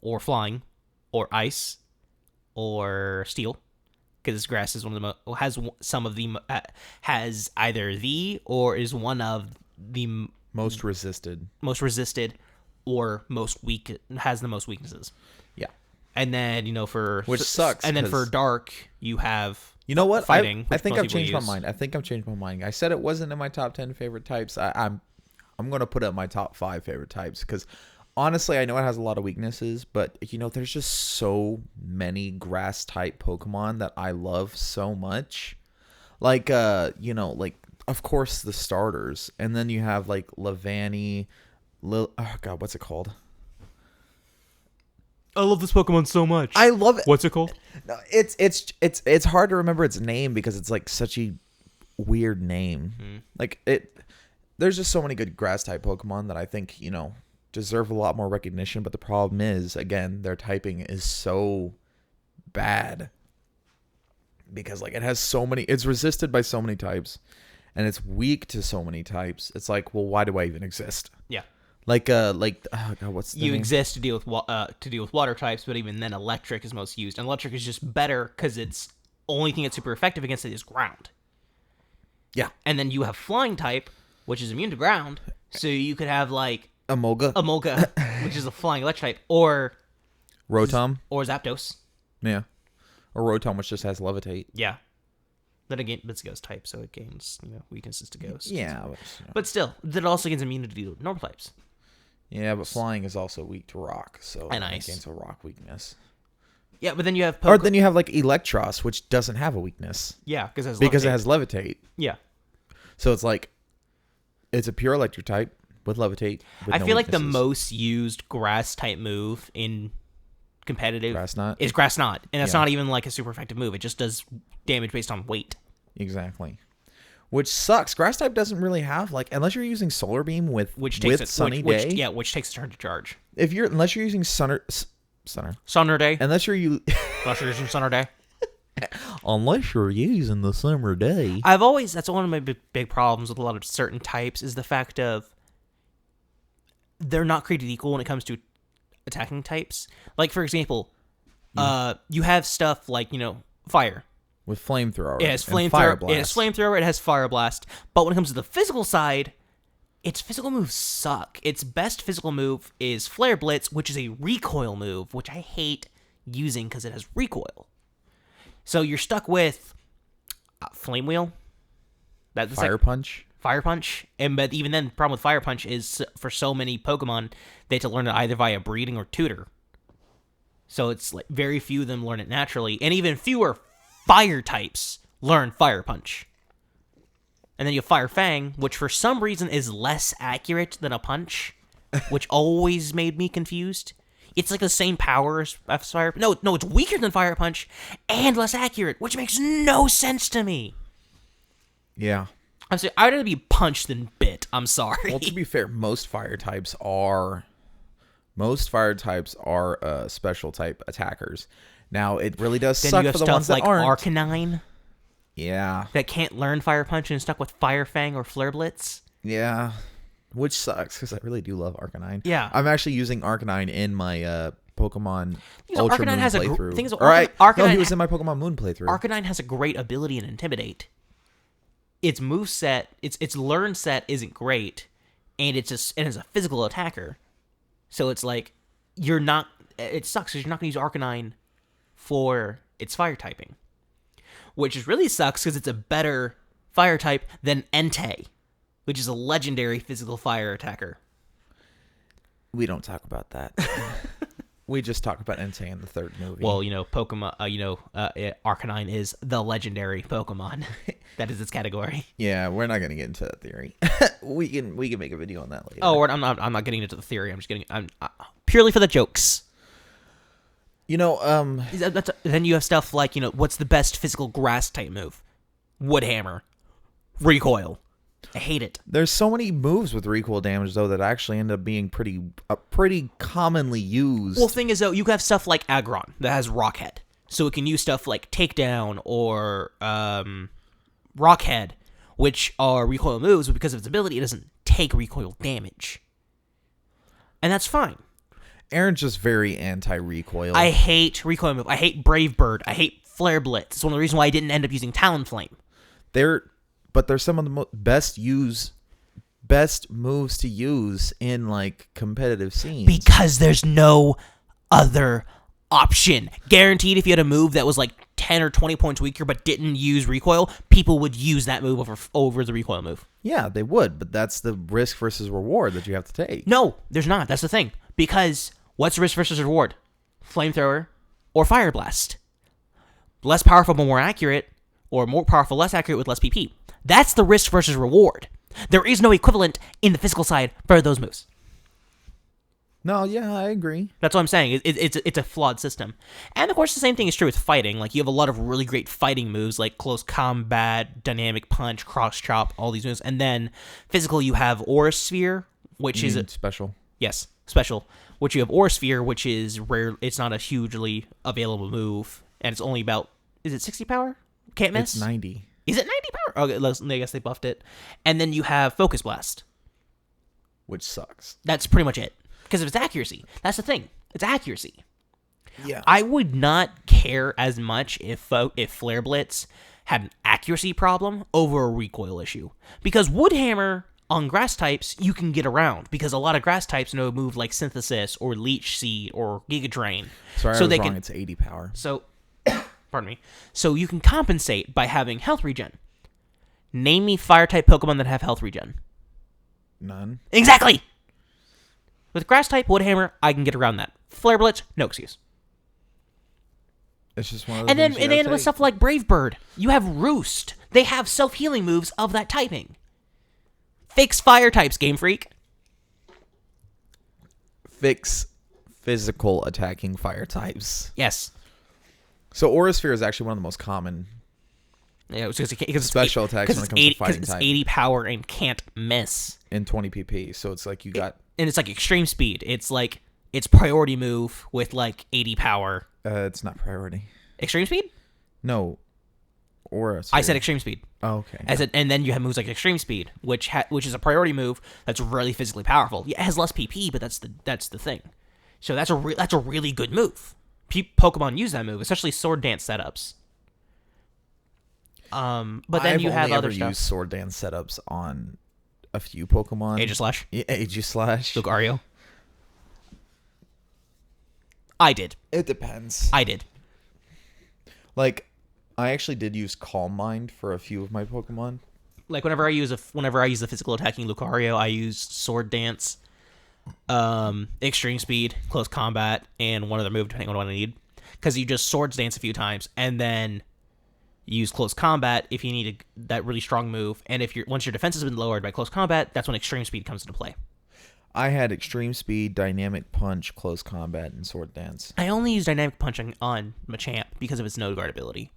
or flying, or ice, or steel. because grass is one of the has either the or is one of the Most resisted. or has the most weaknesses. Yeah. And then which sucks. And then for dark, you have you know what? Fighting. I think I've changed my mind. I said it wasn't in my top 10 favorite types. I'm going to put it in my top 5 favorite types because honestly, I know it has a lot of weaknesses, but there's just so many grass type Pokemon that I love so much. Like of course the starters, and then you have like Lavani, oh god, what's it called? I love this Pokemon so much. I love it. What's it called? No, it's hard to remember its name because it's like such a weird name. Like there's just so many good grass type Pokemon that I think, deserve a lot more recognition, but the problem is, again, their typing is so bad because like it's resisted by so many types and it's weak to so many types. It's like, well, why do I even exist? Yeah. Like oh god, what's the name? Exist to deal with water types, but even then electric is most used, and electric is just better because it's only thing that's super effective against it is ground. Yeah. And then you have flying type, which is immune to ground, so you could have like Emolga, which is a flying electric type, or Rotom, or Zapdos. Yeah. Or Rotom, which just has levitate. Yeah. Then again, it's a ghost type, so it gains weaknesses to ghosts. Yeah, but still, that also gains immunity to normal types. Yeah, but flying is also weak to rock, so and it ice gains a rock weakness. Yeah, but then you have or then you have like Electros, which doesn't have a weakness. Yeah, because it has levitate. Yeah. So it's like it's a pure electric type with levitate. I feel like the most used grass type move in competitive is Grass Knot, and it's not even like a super effective move. It just does damage based on weight. Exactly. Which sucks. Grass type doesn't really have unless you're using Solar Beam with Sunny Day. Which takes a turn to charge. Unless you're using Sunner Day. Unless you're using Sunner Day. Unless you're using the Summer Day. That's one of my big problems with a lot of certain types is the fact of they're not created equal when it comes to attacking types. Like for example, you have stuff like fire. With flamethrower. It has flamethrower. It has flamethrower. It has fire blast. But when it comes to the physical side, its physical moves suck. Its best physical move is Flare Blitz, which is a recoil move, which I hate using because it has recoil. So you're stuck with Flame Wheel. Fire Punch. Fire Punch. But even then, the problem with Fire Punch is for so many Pokemon, they have to learn it either via breeding or tutor. So it's like very few of them learn it naturally, and even fewer fire types learn Fire Punch. And then you have Fire Fang, which for some reason is less accurate than a punch, which always made me confused. It's like the same power as Fire... No, it's weaker than Fire Punch and less accurate, which makes no sense to me. Yeah. I'm sorry, I'd rather be punched than bit. I'm sorry. Well, to be fair, most fire types are special type attackers. Now, it really does suck for the ones that aren't. Arcanine. Yeah. That can't learn Fire Punch and is stuck with Fire Fang or Flare Blitz. Yeah. Which sucks, because I really do love Arcanine. Yeah. I'm actually using Arcanine in my Pokemon Ultra Moon playthrough. Arcanine, he was in my Pokemon Moon playthrough. Arcanine has a great ability in Intimidate. Its moveset, its learn set isn't great, and it's a physical attacker. So it's like, it sucks because you're not going to use Arcanine for its fire typing, which really sucks because it's a better fire type than Entei, which is a legendary physical fire attacker. We don't talk about that. We just talk about Entei in the third movie. Well, Pokemon, Arcanine is the legendary Pokemon. That is its category. Yeah, we're not going to get into that theory. we can make a video on that later. Oh, I'm not getting into the theory. I'm purely for the jokes. Then you have stuff like, what's the best physical grass type move? Wood Hammer. Recoil. I hate it. There's so many moves with recoil damage, though, that actually end up being pretty commonly used. Well, the thing is, though, you have stuff like Aggron that has Rockhead. So it can use stuff like Takedown or Rockhead, which are recoil moves, but because of its ability, it doesn't take recoil damage. And that's fine. Aaron's just very anti-recoil. I hate recoil move. I hate Brave Bird. I hate Flare Blitz. It's one of the reasons why I didn't end up using Talonflame. They're some of the best moves to use in like competitive scenes. Because there's no other option. Guaranteed, if you had a move that was like 10 or 20 points weaker but didn't use recoil, people would use that move over the recoil move. Yeah, they would, but that's the risk versus reward that you have to take. No, there's not. That's the thing. Because what's risk versus reward? Flamethrower or Fire Blast. Less powerful but more accurate, or more powerful, less accurate with less PP. That's the risk versus reward. There is no equivalent in the physical side for those moves. No, yeah, I agree. That's what I'm saying. It's a flawed system. And of course, the same thing is true with fighting. Like, you have a lot of really great fighting moves, like Close Combat, Dynamic Punch, Cross Chop, all these moves. And then physical, you have Aura Sphere, which is special. Yes, special. Which you have Aura Sphere, which is rare. It's not a hugely available move, and it's only about, is it 60 power? Can't miss. It's 90. Is it 90 power? Okay, I guess they buffed it. And then you have Focus Blast, which sucks. That's pretty much it. Because of its accuracy. That's the thing. It's accuracy. Yeah. I would not care as much if Flare Blitz had an accuracy problem over a recoil issue. Because Woodhammer on grass types, you can get around. Because a lot of grass types know a move like Synthesis or Leech Seed or Giga Drain. Sorry, I was wrong. It's 80 power. So, pardon me. So you can compensate by having health regen. Name me fire-type Pokemon that have health regen. None. Exactly! With Grass-type Woodhammer, I can get around that. Flare Blitz, no excuse. It's just one of those. And then with stuff like Brave Bird, you have Roost. They have self-healing moves of that typing. Fix fire types, Game Freak. Fix physical attacking fire types. Yes. So Aura Sphere is actually one of the most common special attacks when it comes to fighting type. It's 80 power and can't miss. In 20 PP, so it's like you got... And it's like extreme speed. It's like, it's priority move with like 80 power. It's not priority. Extreme speed? No. Aura Sphere. I said extreme speed. Oh, okay. And then you have moves like extreme speed, which is a priority move that's really physically powerful. Yeah, it has less PP, but that's the thing. So that's a really good move. Pokemon use that move, especially Sword Dance setups. But then you have other stuff. I've only used Sword Dance setups on a few Pokemon. Aegislash? Yeah, Aegislash. Lucario? I did. It depends. I did. Like, I actually did use Calm Mind for a few of my Pokemon. Like, whenever I use the physical attacking Lucario, I use Sword Dance, Extreme Speed, Close Combat, and one other move depending on what I need. Because you just Swords Dance a few times, and then use Close Combat if you need that really strong move, and once your defense has been lowered by Close Combat, that's when Extreme Speed comes into play. I had Extreme Speed, Dynamic Punch, Close Combat, and Sword Dance. I only use Dynamic Punch on Machamp because of its no guard ability.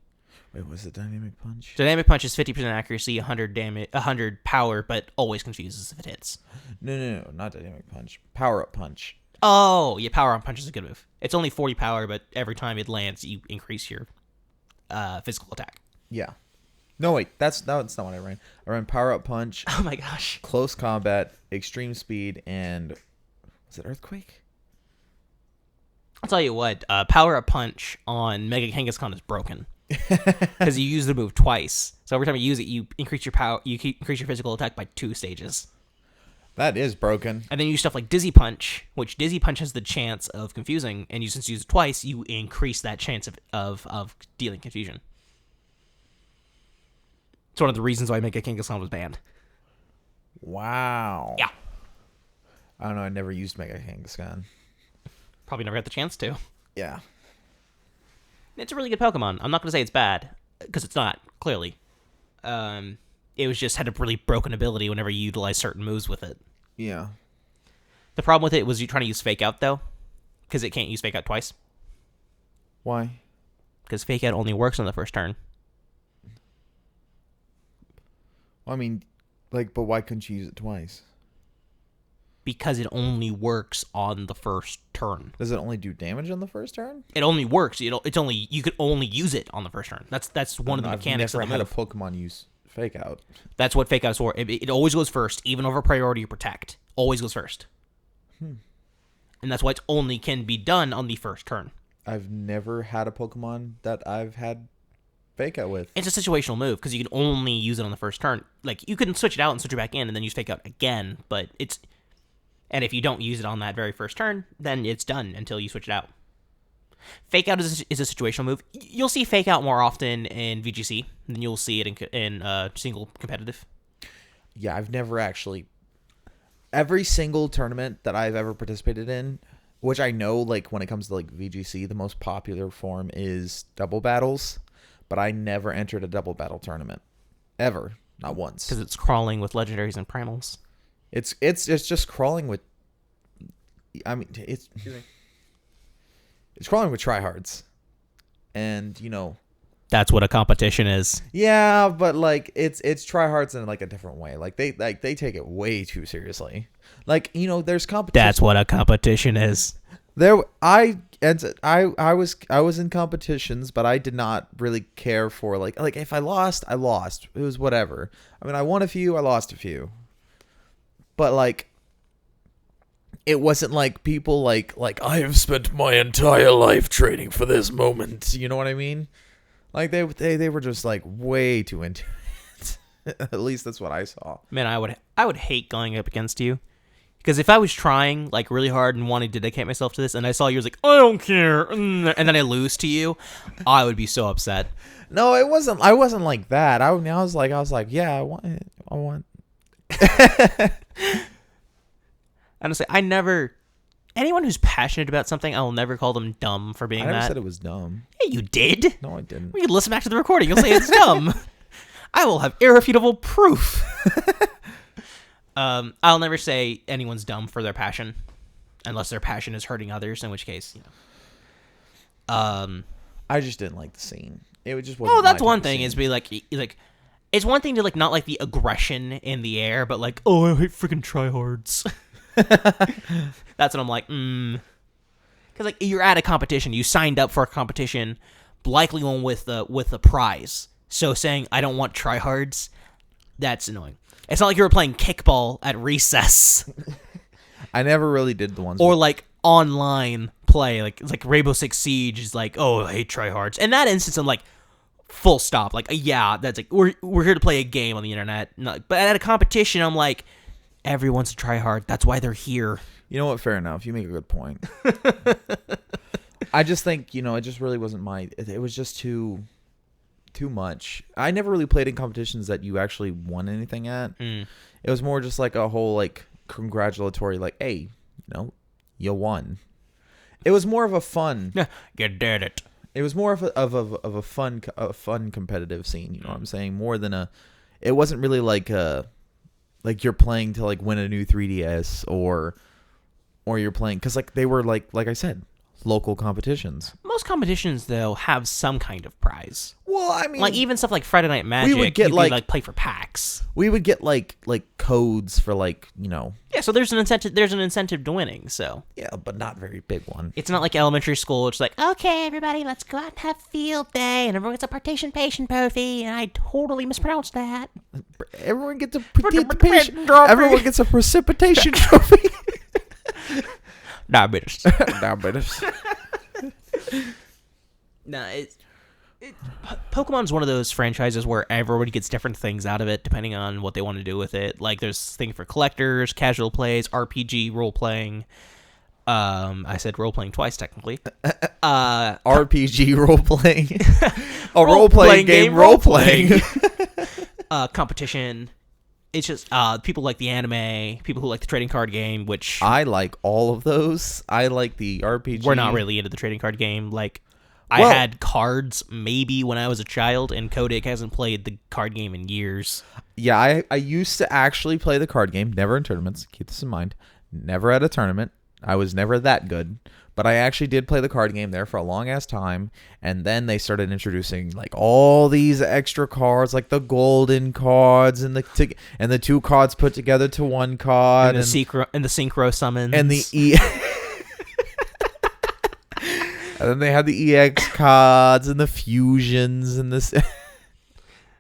Wait, was it Dynamic Punch? Dynamic Punch is 50% accuracy, 100 damage, 100 power, but always confuses if it hits. No, not Dynamic Punch. Power Up Punch. Oh, yeah, Power Up Punch is a good move. It's only 40 power, but every time it lands, you increase your physical attack. Yeah. No, wait, that's not what I ran. I ran Power Up Punch. Oh my gosh. Close Combat, Extreme Speed, and was it Earthquake? I'll tell you what, Power Up Punch on Mega Kangaskhan is broken. Because you use the move twice. So every time you use it, you increase your power, you increase your physical attack by 2 stages. That is broken. And then you use stuff like Dizzy Punch, which Dizzy Punch has the chance of confusing, and since you use it twice, you increase that chance of dealing confusion. It's one of the reasons why Mega Kangaskhan was banned. Wow. Yeah. I don't know. I never used Mega Kangaskhan. Probably never got the chance to. Yeah. It's a really good Pokemon. I'm not going to say it's bad, because it's not, clearly. It was just had a really broken ability whenever you utilize certain moves with it. Yeah. The problem with it was you trying to use Fake Out, though, because it can't use Fake Out twice. Why? Because Fake Out only works on the first turn. Well, I mean, but why couldn't you use it twice? Because it only works on the first turn. Does it only do damage on the first turn? It only works. You could only use it on the first turn. That's one of the mechanics of the move. I've never had a Pokemon use Fake Out. That's what Fake Out's for. It always goes first, even over priority or protect. Always goes first. And that's why it only can be done on the first turn. I've never had a Pokemon that I've had fake out with. It's a situational move because you can only use it on the first turn. Like, you can switch it out and switch it back in and then use fake out again, but it's... And if you don't use it on that very first turn, then it's done until you switch it out. Fake out is a situational move. You'll see fake out more often in VGC than you'll see it in single competitive. Yeah, I've never actually... Every single tournament that I've ever participated in, which I know, like, when it comes to, like, VGC, the most popular form is double battles, but I never entered a double battle tournament. Ever. Not once. Because it's crawling with legendaries and primals. It's just crawling with... I mean, it's crawling with tryhards. And, you know... That's what a competition is. Yeah, but like it's tryhards in like a different way. Like they take it way too seriously. Like, you know, there's competition. That's what a competition is. I was in competitions, but I did not really care for like if I lost, I lost. It was whatever. I mean, I won a few, I lost a few. But like it wasn't like people like I have spent my entire life training for this moment. You know what I mean? Like they were just like way too into it. At least that's what I saw. Man, I would hate going up against you. Because if I was trying like really hard and wanting to dedicate myself to this, and I saw you was like, I don't care, and then I lose to you, I would be so upset. No, it wasn't. I wasn't like that. I was like, yeah, I want. Honestly, anyone who's passionate about something, I will never call them dumb for being I never that. said it was dumb. Yeah, you did. No, I didn't. We can listen back to the recording. You'll say it's dumb. I will have irrefutable proof. I'll never say anyone's dumb for their passion, unless their passion is hurting others. In which case, I just didn't like the scene. It just wasn't. Oh, that's my one type of thing. scene. Is be like, it's one thing to like not like the aggression in the air, but like, oh, I hate freaking tryhards. That's what I'm like, because like you're at a competition, you signed up for a competition, likely one with a prize. So saying I don't want tryhards, that's annoying. It's not like you were playing kickball at recess. I never really did the ones. Or like online play, like it's like Rainbow Six Siege is like, oh, I hate tryhards. In that instance, I'm like, full stop. Like, yeah, that's like we're here to play a game on the internet. But at a competition, I'm like, everyone's a tryhard. That's why they're here. You know what? Fair enough. You make a good point. I just think, you know, it just really wasn't it was just too much. I never really played in competitions that you actually won anything at. It was more just like a whole like congratulatory, like, hey, you know, you won. It was more of a fun. You did it. It was more of a fun competitive scene. You know what I'm saying? More than it wasn't really like you're playing to like win a new 3DS or you're playing because like they were like I said, local competitions. Most competitions though have some kind of prize. Well, I mean, like even stuff like Friday Night Magic, we would get like play for packs. We would get like codes for like, you know. Yeah, so there's an incentive. There's an incentive to winning. So yeah, but not very big one. It's not like elementary school. It's like, okay, everybody, let's go out and have field day, and everyone gets a participation trophy. And I totally mispronounced that. Everyone gets a everyone gets a precipitation trophy. Diabetes. Diabetes. Nah, Pokemon's one of those franchises where everybody gets different things out of it depending on what they want to do with it. Like, there's things for collectors, casual plays, RPG role playing. I said role playing twice technically. RPG role playing. A role playing game role playing. Competition. It's just people like the anime, people who like the trading card game, which I like all of those. I like the RPG. We're not really into the trading card game. Like, I had cards maybe when I was a child, and Kodak hasn't played the card game in years. Yeah, I used to actually play the card game, never in tournaments. Keep this in mind. Never at a tournament. I was never that good. But I actually did play the card game there for a long-ass time, and then they started introducing like all these extra cards, like the golden cards and the two cards put together to one card, and the synchro summons, and the and then they had the EX cards and the fusions and this.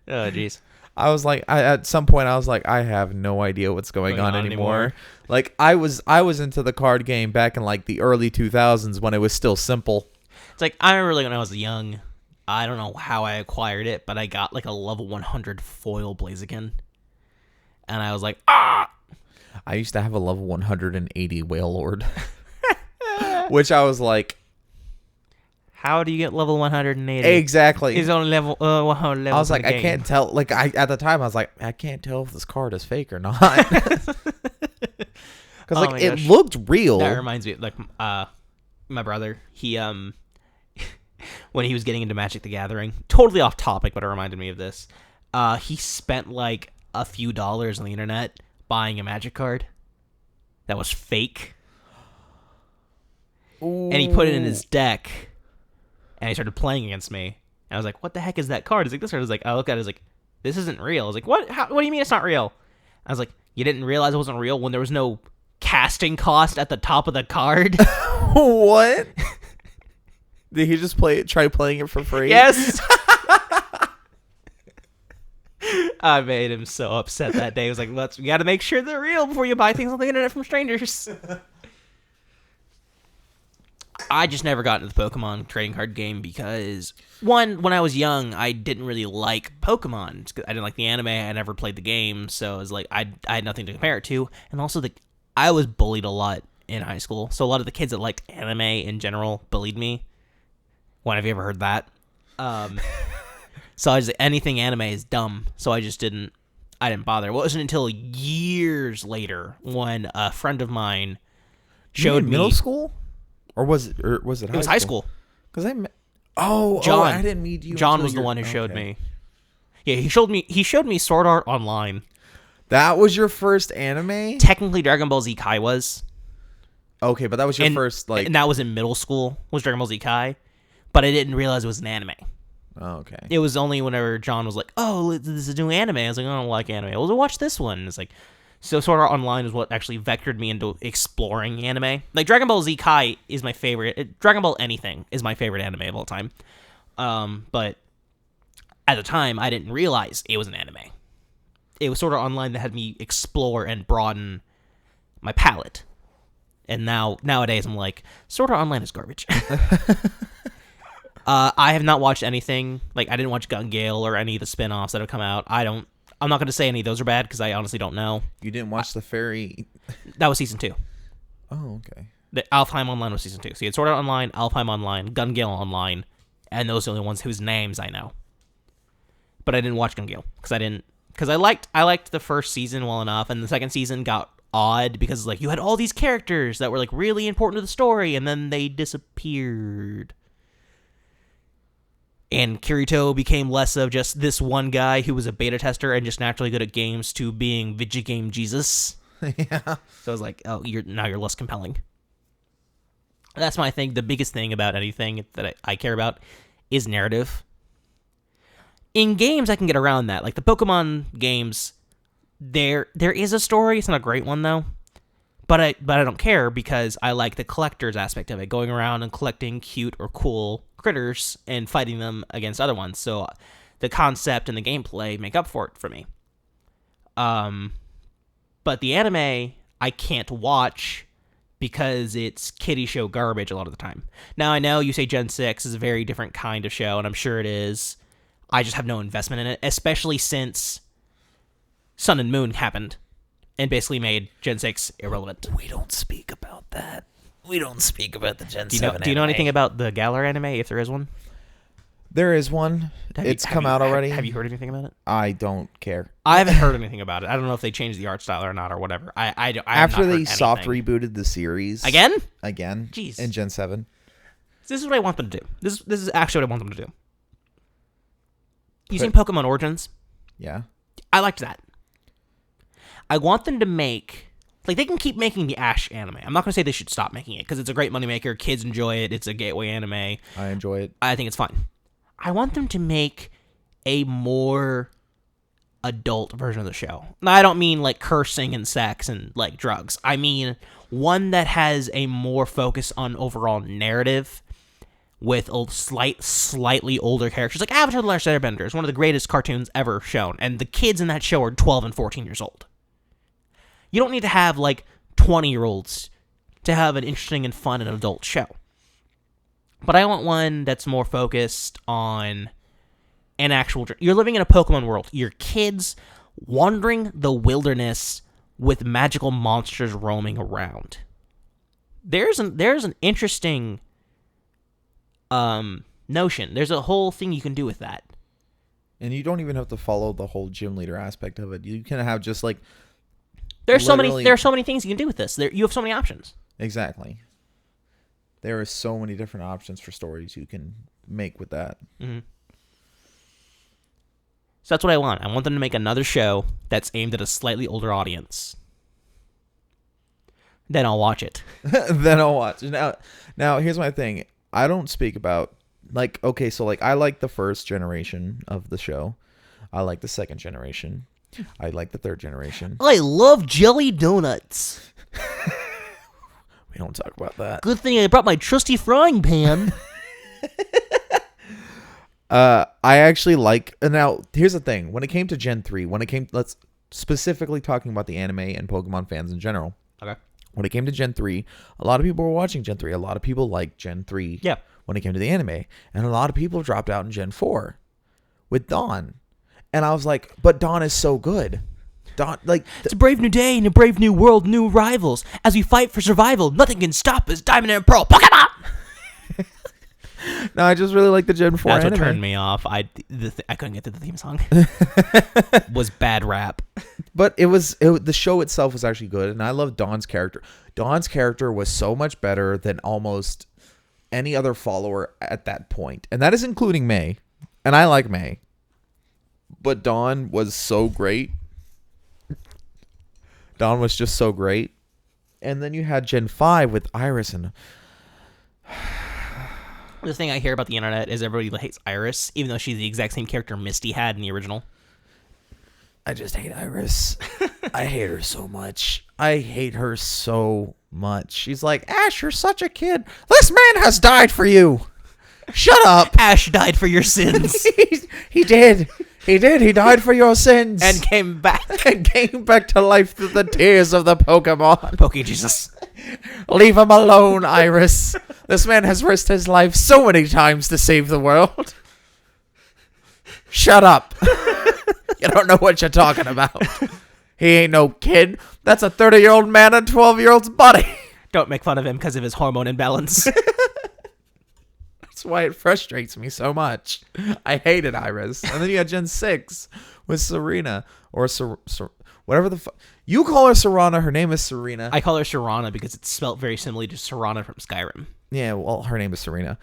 Oh, jeez. I was like, at some point, I was like, I have no idea what's going on anymore. Like, I was into the card game back in like the early 2000s when it was still simple. It's like, I remember like when I was young, I don't know how I acquired it, but I got like a level 100 foil Blaziken. And I was like, ah! I used to have a level 180 Whale Lord. Which I was like... How do you get level 180? Exactly. He's only level 100 levels. I was like, I can't tell. Like, at the time, I was like, I can't tell if this card is fake or not. Because, like, it looked real. That reminds me, like, my brother, he, when he was getting into Magic the Gathering, totally off topic, but it reminded me of this. He spent, like, a few dollars on the internet buying a Magic card that was fake. Ooh. And he put it in his deck. And he started playing against me. And I was like, what the heck is that card? He's like, this card. I was like, I looked at it. I was like, this isn't real. I was like, what? What do you mean it's not real? I was like, you didn't realize it wasn't real when there was no casting cost at the top of the card? What? Did he just try playing it for free? Yes. I made him so upset that day. He was like, we got to make sure they're real before you buy things on the internet from strangers. I just never got into the Pokemon trading card game because, one, when I was young, I didn't really like Pokemon. I didn't like the anime. I never played the game, so it was like I had nothing to compare it to. And also, I was bullied a lot in high school, so a lot of the kids that liked anime in general bullied me. When have you ever heard that? So I was like, anything anime is dumb, so I didn't bother. It wasn't until years later when a friend of mine showed me middle school. Or was it high school? It was high school. Because John. I didn't meet you. John was the one who showed me. Yeah, he showed me Sword Art Online. That was your first anime? Technically, Dragon Ball Z Kai was. Okay, but that was your first, like... And that was in middle school, was Dragon Ball Z Kai. But I didn't realize it was an anime. Oh, okay. It was only whenever John was like, oh, this is a new anime. I was like, I don't like anime. Well, watch this one. It's like... So Sword Art Online is what actually vectored me into exploring anime. Like, Dragon Ball Z Kai is my favorite. Dragon Ball anything is my favorite anime of all time. But at the time, I didn't realize it was an anime. It was Sword Art Online that had me explore and broaden my palette. And nowadays, I'm like, Sword Art Online is garbage. I have not watched anything. Like, I didn't watch Gun Gale or any of the spin-offs that have come out. I'm not going to say any of those are bad because I honestly don't know. You didn't watch the Fairy... That was Season 2. Oh, okay. The Alfheim Online was Season 2. So you had Sword Art Online, Alfheim Online, Gun Gale Online, and those are the only ones whose names I know. But I didn't watch Gun Gale because I liked the first season well enough, and the second season got odd because like you had all these characters that were like really important to the story, and then they disappeared. And Kirito became less of just this one guy who was a beta tester and just naturally good at games to being video game Jesus. Yeah. So I was like, oh, you're less compelling. That's my thing. The biggest thing about anything that I care about is narrative. In games, I can get around that. Like the Pokemon games, there is a story. It's not a great one though. But I don't care because I like the collector's aspect of it, going around and collecting cute or cool critters and fighting them against other ones. So the concept and the gameplay make up for it for me. But the anime I can't watch because it's kiddie show garbage a lot of the time. Now I know you say Gen 6 is a very different kind of show, and I'm sure it is. I just have no investment in it, especially since Sun and Moon happened and basically made Gen 6 irrelevant. We don't speak about that. We don't speak about the Gen 7 Do you know anything about the Galar anime, if there is one? There is one. It's come out already. Have you heard anything about it? I don't care. I haven't heard anything about it. I don't know if they changed the art style or not or whatever. I After they soft rebooted the series. Again? Jeez. In Gen 7. This is what I want them to do. This is actually what I want them to do. Using Pokemon Origins. Yeah. I liked that. I want them to make... Like, they can keep making the Ash anime. I'm not going to say they should stop making it, because it's a great moneymaker. Kids enjoy it. It's a gateway anime. I enjoy it. I think it's fun. I want them to make a more adult version of the show. Now, I don't mean, like, cursing and sex and, like, drugs. I mean one that has a more focus on overall narrative with slightly older characters. Like, Avatar The Last Airbender is one of the greatest cartoons ever shown, and the kids in that show are 12 and 14 years old. You don't need to have, like, 20-year-olds to have an interesting and fun and adult show. But I want one that's more focused on an actual... You're living in a Pokemon world. You're kids wandering the wilderness with magical monsters roaming around. There's an interesting notion. There's a whole thing you can do with that. And you don't even have to follow the whole gym leader aspect of it. You can have just like... There are so many things you can do with this. You have so many options. Exactly. There are so many different options for stories you can make with that. Mm-hmm. So that's what I want. I want them to make another show that's aimed at a slightly older audience. Then I'll watch it. Then I'll watch it. Now, here's my thing. I don't speak about... Like, okay, so like I like the first generation of the show. I like the second generation. I like the third generation. I love jelly donuts. We don't talk about that. Good thing I brought my trusty frying pan. I actually like... Now, here's the thing. When it came to Gen 3, let's specifically talking about the anime and Pokemon fans in general. Okay. When it came to Gen 3, a lot of people were watching Gen 3. A lot of people liked Gen 3 when it came to the anime. And a lot of people dropped out in Gen 4 with Dawn. And I was like, but Dawn is so good. Dawn, like... It's a brave new day and a brave new world, new rivals. As we fight for survival, nothing can stop us. Diamond and Pearl, Pokemon! No, I just really like the Gen 4 That's anime. what turned me off. I couldn't get to the theme song. Was bad rap. But the show itself was actually good, and I love Dawn's character. Dawn's character was so much better than almost any other follower at that point. And that is including May. And I like May. But Dawn was so great. Dawn was just so great. And then you had Gen 5 with Iris and... The thing I hear about the internet is everybody hates Iris, even though she's the exact same character Misty had in the original. I just hate Iris. I hate her so much. I hate her so much. She's like, Ash, you're such a kid. This man has died for you. Shut up. Ash died for your sins. He did. He did. He died for your sins. And came back. And came back to life through the tears of the Pokemon. Poke Jesus. Leave him alone, Iris. This man has risked his life so many times to save the world. Shut up. You don't know what you're talking about. He ain't no kid. That's a 30-year-old man and 12-year-old's body. Don't make fun of him because of his hormone imbalance. That's why it frustrates me so much. I hated Iris. And then you had Gen 6 with Serena. Or whatever the fuck. You call her Serana. Her name is Serena. I call her Sharana because it's spelt very similarly to Serana from Skyrim. Yeah, well, her name is Serena.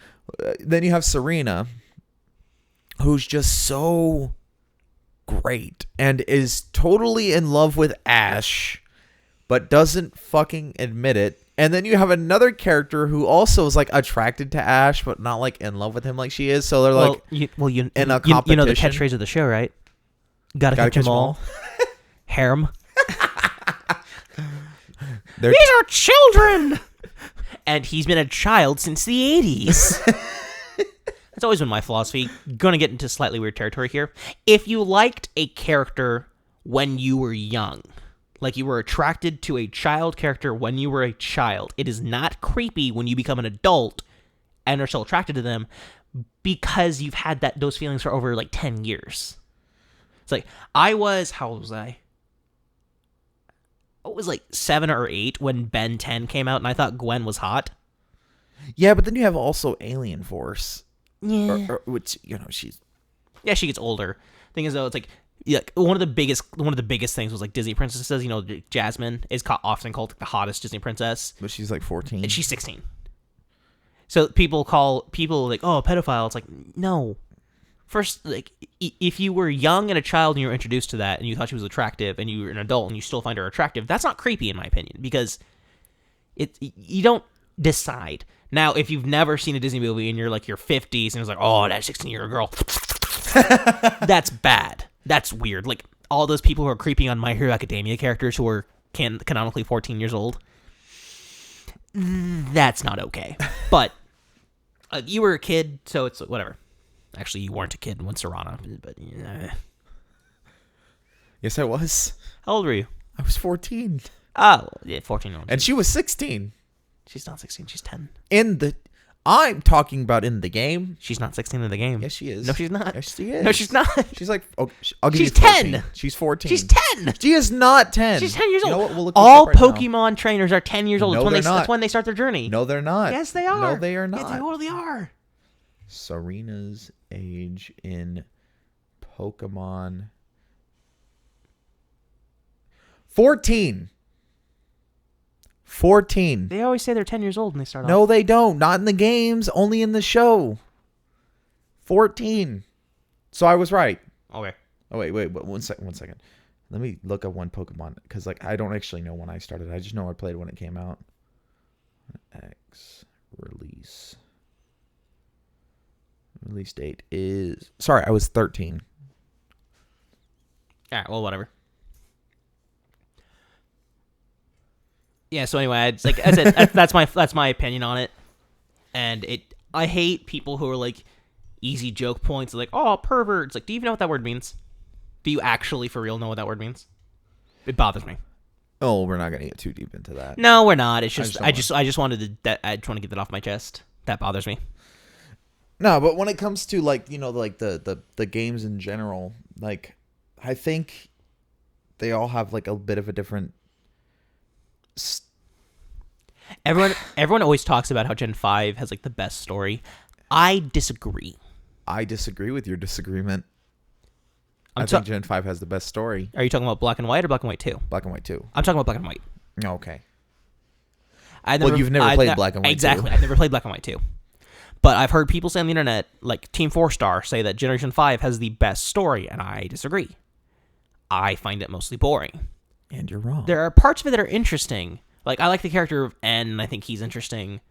Then you have Serena, who's just so great and is totally in love with Ash, but doesn't fucking admit it. And then you have another character who also is like attracted to Ash, but not like in love with him like she is. So they're like, you in a competition. You know the catchphrase of the show, right? Gotta catch them all. Harem. These are children! And he's been a child since the 80s. That's always been my philosophy. Gonna get into slightly weird territory here. If you liked a character when you were young, like you were attracted to a child character when you were a child, it is not creepy when you become an adult and are still attracted to them because you've had those feelings for over like 10 years. It's like, how old was I? It was like 7 or 8 when Ben 10 came out, and I thought Gwen was hot. Yeah, but then you have also Alien Force. Yeah. Which, she's... Yeah, she gets older. Thing is, though, it's like one of the biggest things was like Disney princesses. Jasmine is often called the hottest Disney princess. But she's like 14. And she's 16. So people like, oh, pedophile. It's like, no. First, like, if you were young and a child and you were introduced to that and you thought she was attractive and you were an adult and you still find her attractive, that's not creepy in my opinion because you don't decide. Now, if you've never seen a Disney movie and you're like your 50s and it's like, oh, that 16-year-old girl, that's bad. That's weird. Like all those people who are creeping on My Hero Academia characters who are canonically 14 years old, that's not okay. But you were a kid, so it's whatever. Actually, you weren't a kid when Serana, but yeah. Yes, I was. How old were you? I was 14. Oh, yeah, 14-year-old. And she was 16. She's not 16. She's 10. I'm talking about in the game. She's not 16 in the game. Yes, she is. No, she's not. Yes, she is. No, she's not. She's like, I'll give She's you 14. 10. She's 14. She's 10. She is not 10. She's 10 years old. You know what? We'll look this All up right now. Pokemon trainers are 10 years old. No, That's when they start their journey. No, they're not. Yes, they are. No, they are not. Yes, they totally are. Serena's age in Pokemon. 14. 14. They always say they're 10 years old when they start off. No, they don't. Not in the games. Only in the show. 14. So I was right. Okay. Oh, wait. One second. Let me look up one Pokemon. Because, like, I don't actually know when I started. I just know I played when it came out. X release. Release date is... Sorry, I was 13. All right, well, whatever. Yeah, so anyway, it's like I said, that's my opinion on it. And I hate people who are like easy joke points, like, oh, pervert. It's like, do you even know what that word means? Do you actually for real know what that word means? It bothers me. Oh, we're not gonna get too deep into that. No, we're not. It's just I just wanted to get that off my chest. That bothers me. No, but when it comes to like, you know, like the games in general, like I think they all have like a bit of a different Everyone always talks about how Gen 5 has like the best story. I disagree. I disagree with your disagreement. I think Gen 5 has the best story. Are you talking about Black and White or Black and White 2? Black and White 2. I'm talking about Black and White. Okay. You've never played Black and White 2. Exactly. I've never played Black and White 2. But I've heard people say on the internet, like Team 4-Star, say that Generation 5 has the best story, and I disagree. I find it mostly boring. And you're wrong. There are parts of it that are interesting. Like, I like the character of N, I think he's interesting.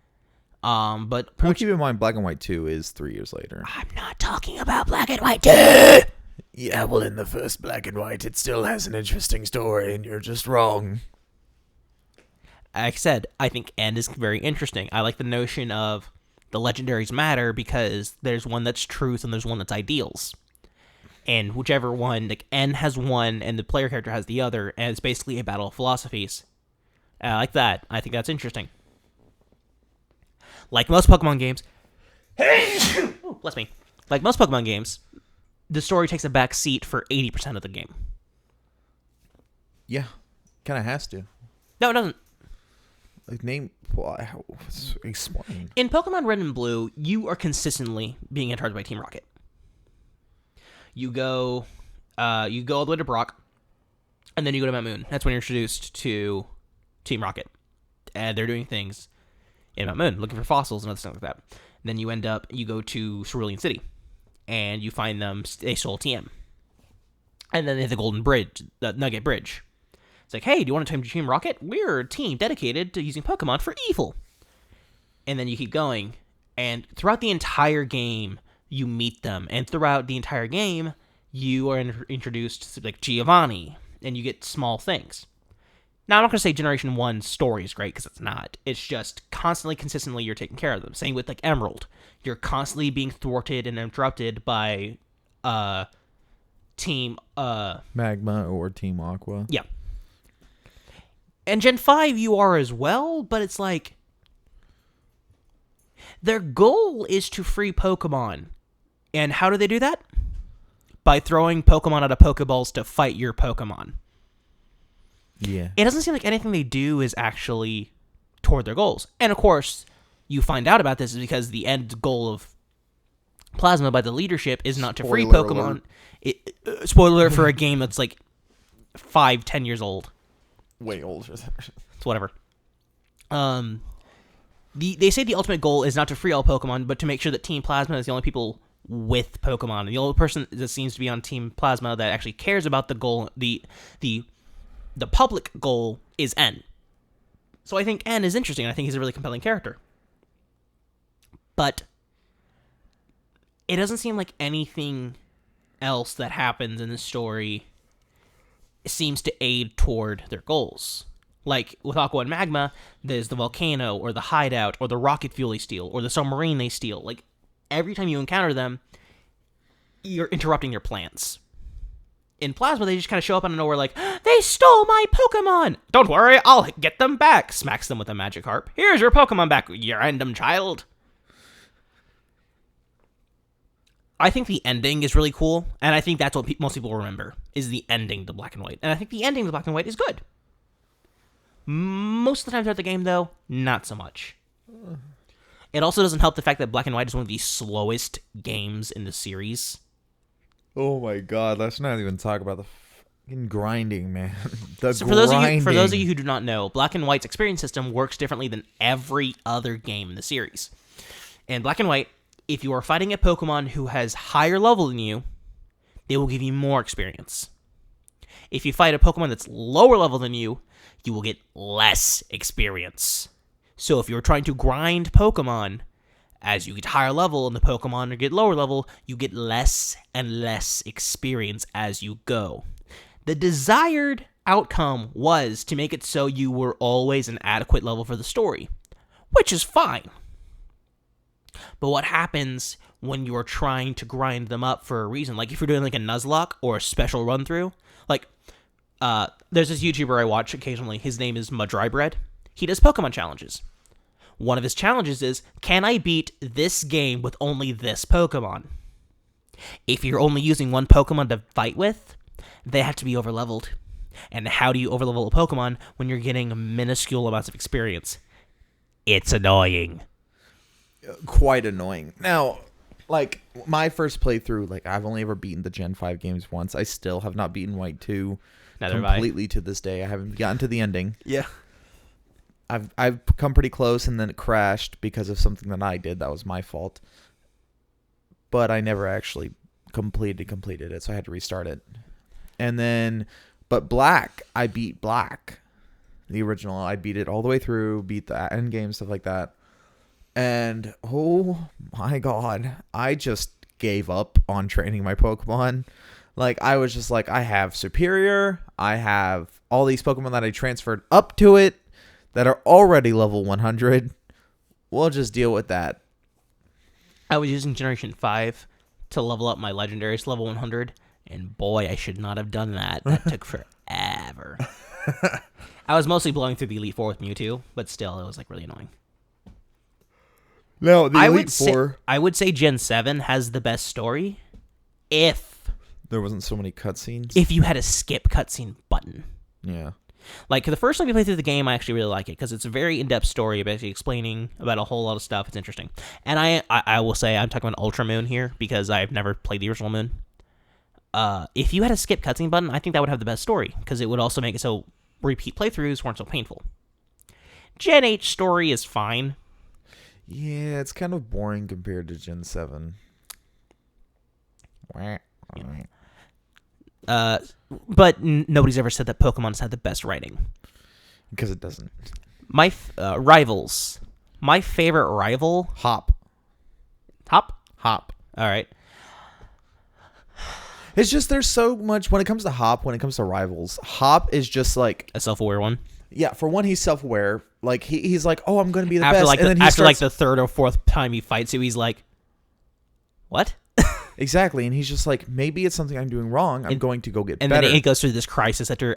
But keep in mind, Black and White 2 is 3 years later. I'm not talking about Black and White 2! Yeah, well, in the first Black and White, it still has an interesting story, and you're just wrong. Like I said, I think N is very interesting. I like the notion of the legendaries matter because there's one that's truth and there's one that's ideals. And whichever one, like N has one and the player character has the other, and it's basically a battle of philosophies. I like that. I think that's interesting. Like most Pokemon games... Ooh, bless me. Like most Pokemon games, the story takes a back seat for 80% of the game. Yeah. Kind of has to. No, it doesn't. Like, explain. In Pokemon Red and Blue, you are consistently being in charge by Team Rocket. You go all the way to Brock, and then you go to Mount Moon. That's when you're introduced to Team Rocket. And they're doing things in Mount Moon, looking for fossils and other stuff like that. And then you go to Cerulean City, and you find them, they stole TM. And then they have the Golden Bridge, the Nugget Bridge. It's like, hey, do you want to join Team Rocket? We're a team dedicated to using Pokemon for evil. And then you keep going. And throughout the entire game, you meet them. And throughout the entire game, you are introduced to, like, Giovanni. And you get small things. Now, I'm not going to say Generation 1 story is great, because it's not. It's just constantly, consistently, you're taking care of them. Same with, like, Emerald. You're constantly being thwarted and interrupted by Team... Magma or Team Aqua. Yeah. And Gen 5 you are as well, but it's like... Their goal is to free Pokemon. And how do they do that? By throwing Pokemon out of Pokeballs to fight your Pokemon. Yeah. It doesn't seem like anything they do is actually toward their goals. And of course, you find out about this is because the end goal of Plasma by the leadership is not to free Pokemon. Spoiler alert for a game that's like 5-10 years old. Way older. It's whatever. They say the ultimate goal is not to free all Pokemon, but to make sure that Team Plasma is the only people with Pokemon. And the only person that seems to be on Team Plasma that actually cares about the goal, the public goal is N. So I think N is interesting. I think he's a really compelling character. But it doesn't seem like anything else that happens in the story seems to aid toward their goals. Like, with Aqua and Magma, there's the volcano, or the hideout, or the rocket fuel they steal, or the submarine they steal. Like, every time you encounter them, you're interrupting your plans. In Plasma, they just kind of show up out of nowhere like, they stole my Pokemon! Don't worry, I'll get them back! Smacks them with a magic harp. Here's your Pokemon back, you random child! I think the ending is really cool, and I think that's what most people remember, is the ending to Black and White. And I think the ending to Black and White is good. Most of the time throughout the game, though, not so much. It also doesn't help the fact that Black and White is one of the slowest games in the series. Oh my god, let's not even talk about the fucking grinding, man. So for those of you who do not know, Black and White's experience system works differently than every other game in the series. In Black and White, if you are fighting a Pokemon who has higher level than you, they will give you more experience. If you fight a Pokemon that's lower level than you will get less experience. So if you're trying to grind Pokemon, as you get higher level and the Pokemon get lower level, you get less and less experience as you go. The desired outcome was to make it so you were always an adequate level for the story, which is fine. But what happens when you're trying to grind them up for a reason? Like if you're doing like a Nuzlocke or a special run through, like there's this YouTuber I watch occasionally. His name is Mudrybread. He does Pokemon challenges. One of his challenges is, can I beat this game with only this Pokemon? If you're only using one Pokemon to fight with, they have to be overleveled. And how do you overlevel a Pokemon when you're getting minuscule amounts of experience? It's annoying. Quite annoying. Now, like, my first playthrough, like, I've only ever beaten the Gen 5 games once. I still have not beaten White 2 completely to this day. I haven't gotten to the ending. Yeah. I've come pretty close, and then it crashed because of something that I did. That was my fault. But I never actually completed it, so I had to restart it. And then, but Black, I beat Black. The original, I beat it all the way through, beat the end game, stuff like that. And, oh my god, I just gave up on training my Pokemon. Like, I was just like, I have Superior, I have all these Pokemon that I transferred up to it that are already level 100. We'll just deal with that. I was using Generation 5 to level up my Legendaries to level 100, and boy, I should not have done that. That took forever. I was mostly blowing through the Elite Four with Mewtwo, but still, it was like really annoying. No, the Elite Four. I would say Gen 7 has the best story if there wasn't so many cutscenes. If you had a skip cutscene button. Yeah. Like, the first time you play through the game, I actually really like it, because it's a very in-depth story, basically explaining about a whole lot of stuff. It's interesting. And I will say, I'm talking about Ultra Moon here, because I've never played the original Moon. If you had a skip cutscene button, I think that would have the best story, because it would also make it so repeat playthroughs weren't so painful. Gen 8 story is fine. Yeah, it's kind of boring compared to Gen 7. But nobody's ever said that Pokemon's had the best writing. Because it doesn't. My rivals. My favorite rival. Hop. Hop? Hop. All right. It's just there's so much when it comes to Hop, when it comes to rivals. Hop is just like a self-aware one. Yeah, for one, he's self-aware. Like he's like, oh, I'm going to be the after best. Like and the, then after like the third or fourth time he fights you, he's like, what? Exactly, and he's just like, maybe it's something I'm doing wrong. I'm going to go get better. And then it goes through this crisis after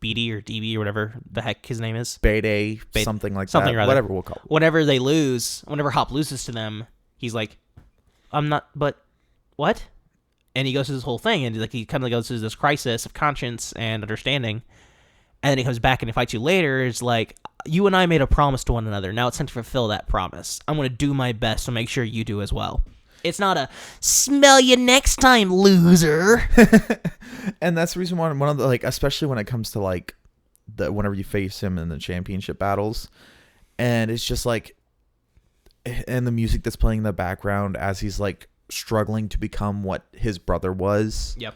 BD or DB or whatever the heck his name is. Beta, something like that. Whatever we'll call it. Whenever Hop loses to them, he's like, I'm not, but what? And he goes through this whole thing, and like he kind of goes through this crisis of conscience and understanding. And then he comes back and he fights you later. It's like, you and I made a promise to one another. Now it's time to fulfill that promise. I'm going to do my best to make sure you do as well. It's not a smell you next time, loser. And that's the reason why one of the, like, especially when it comes to like whenever you face him in the championship battles, and it's just like, and the music that's playing in the background as he's like struggling to become what his brother was. Yep.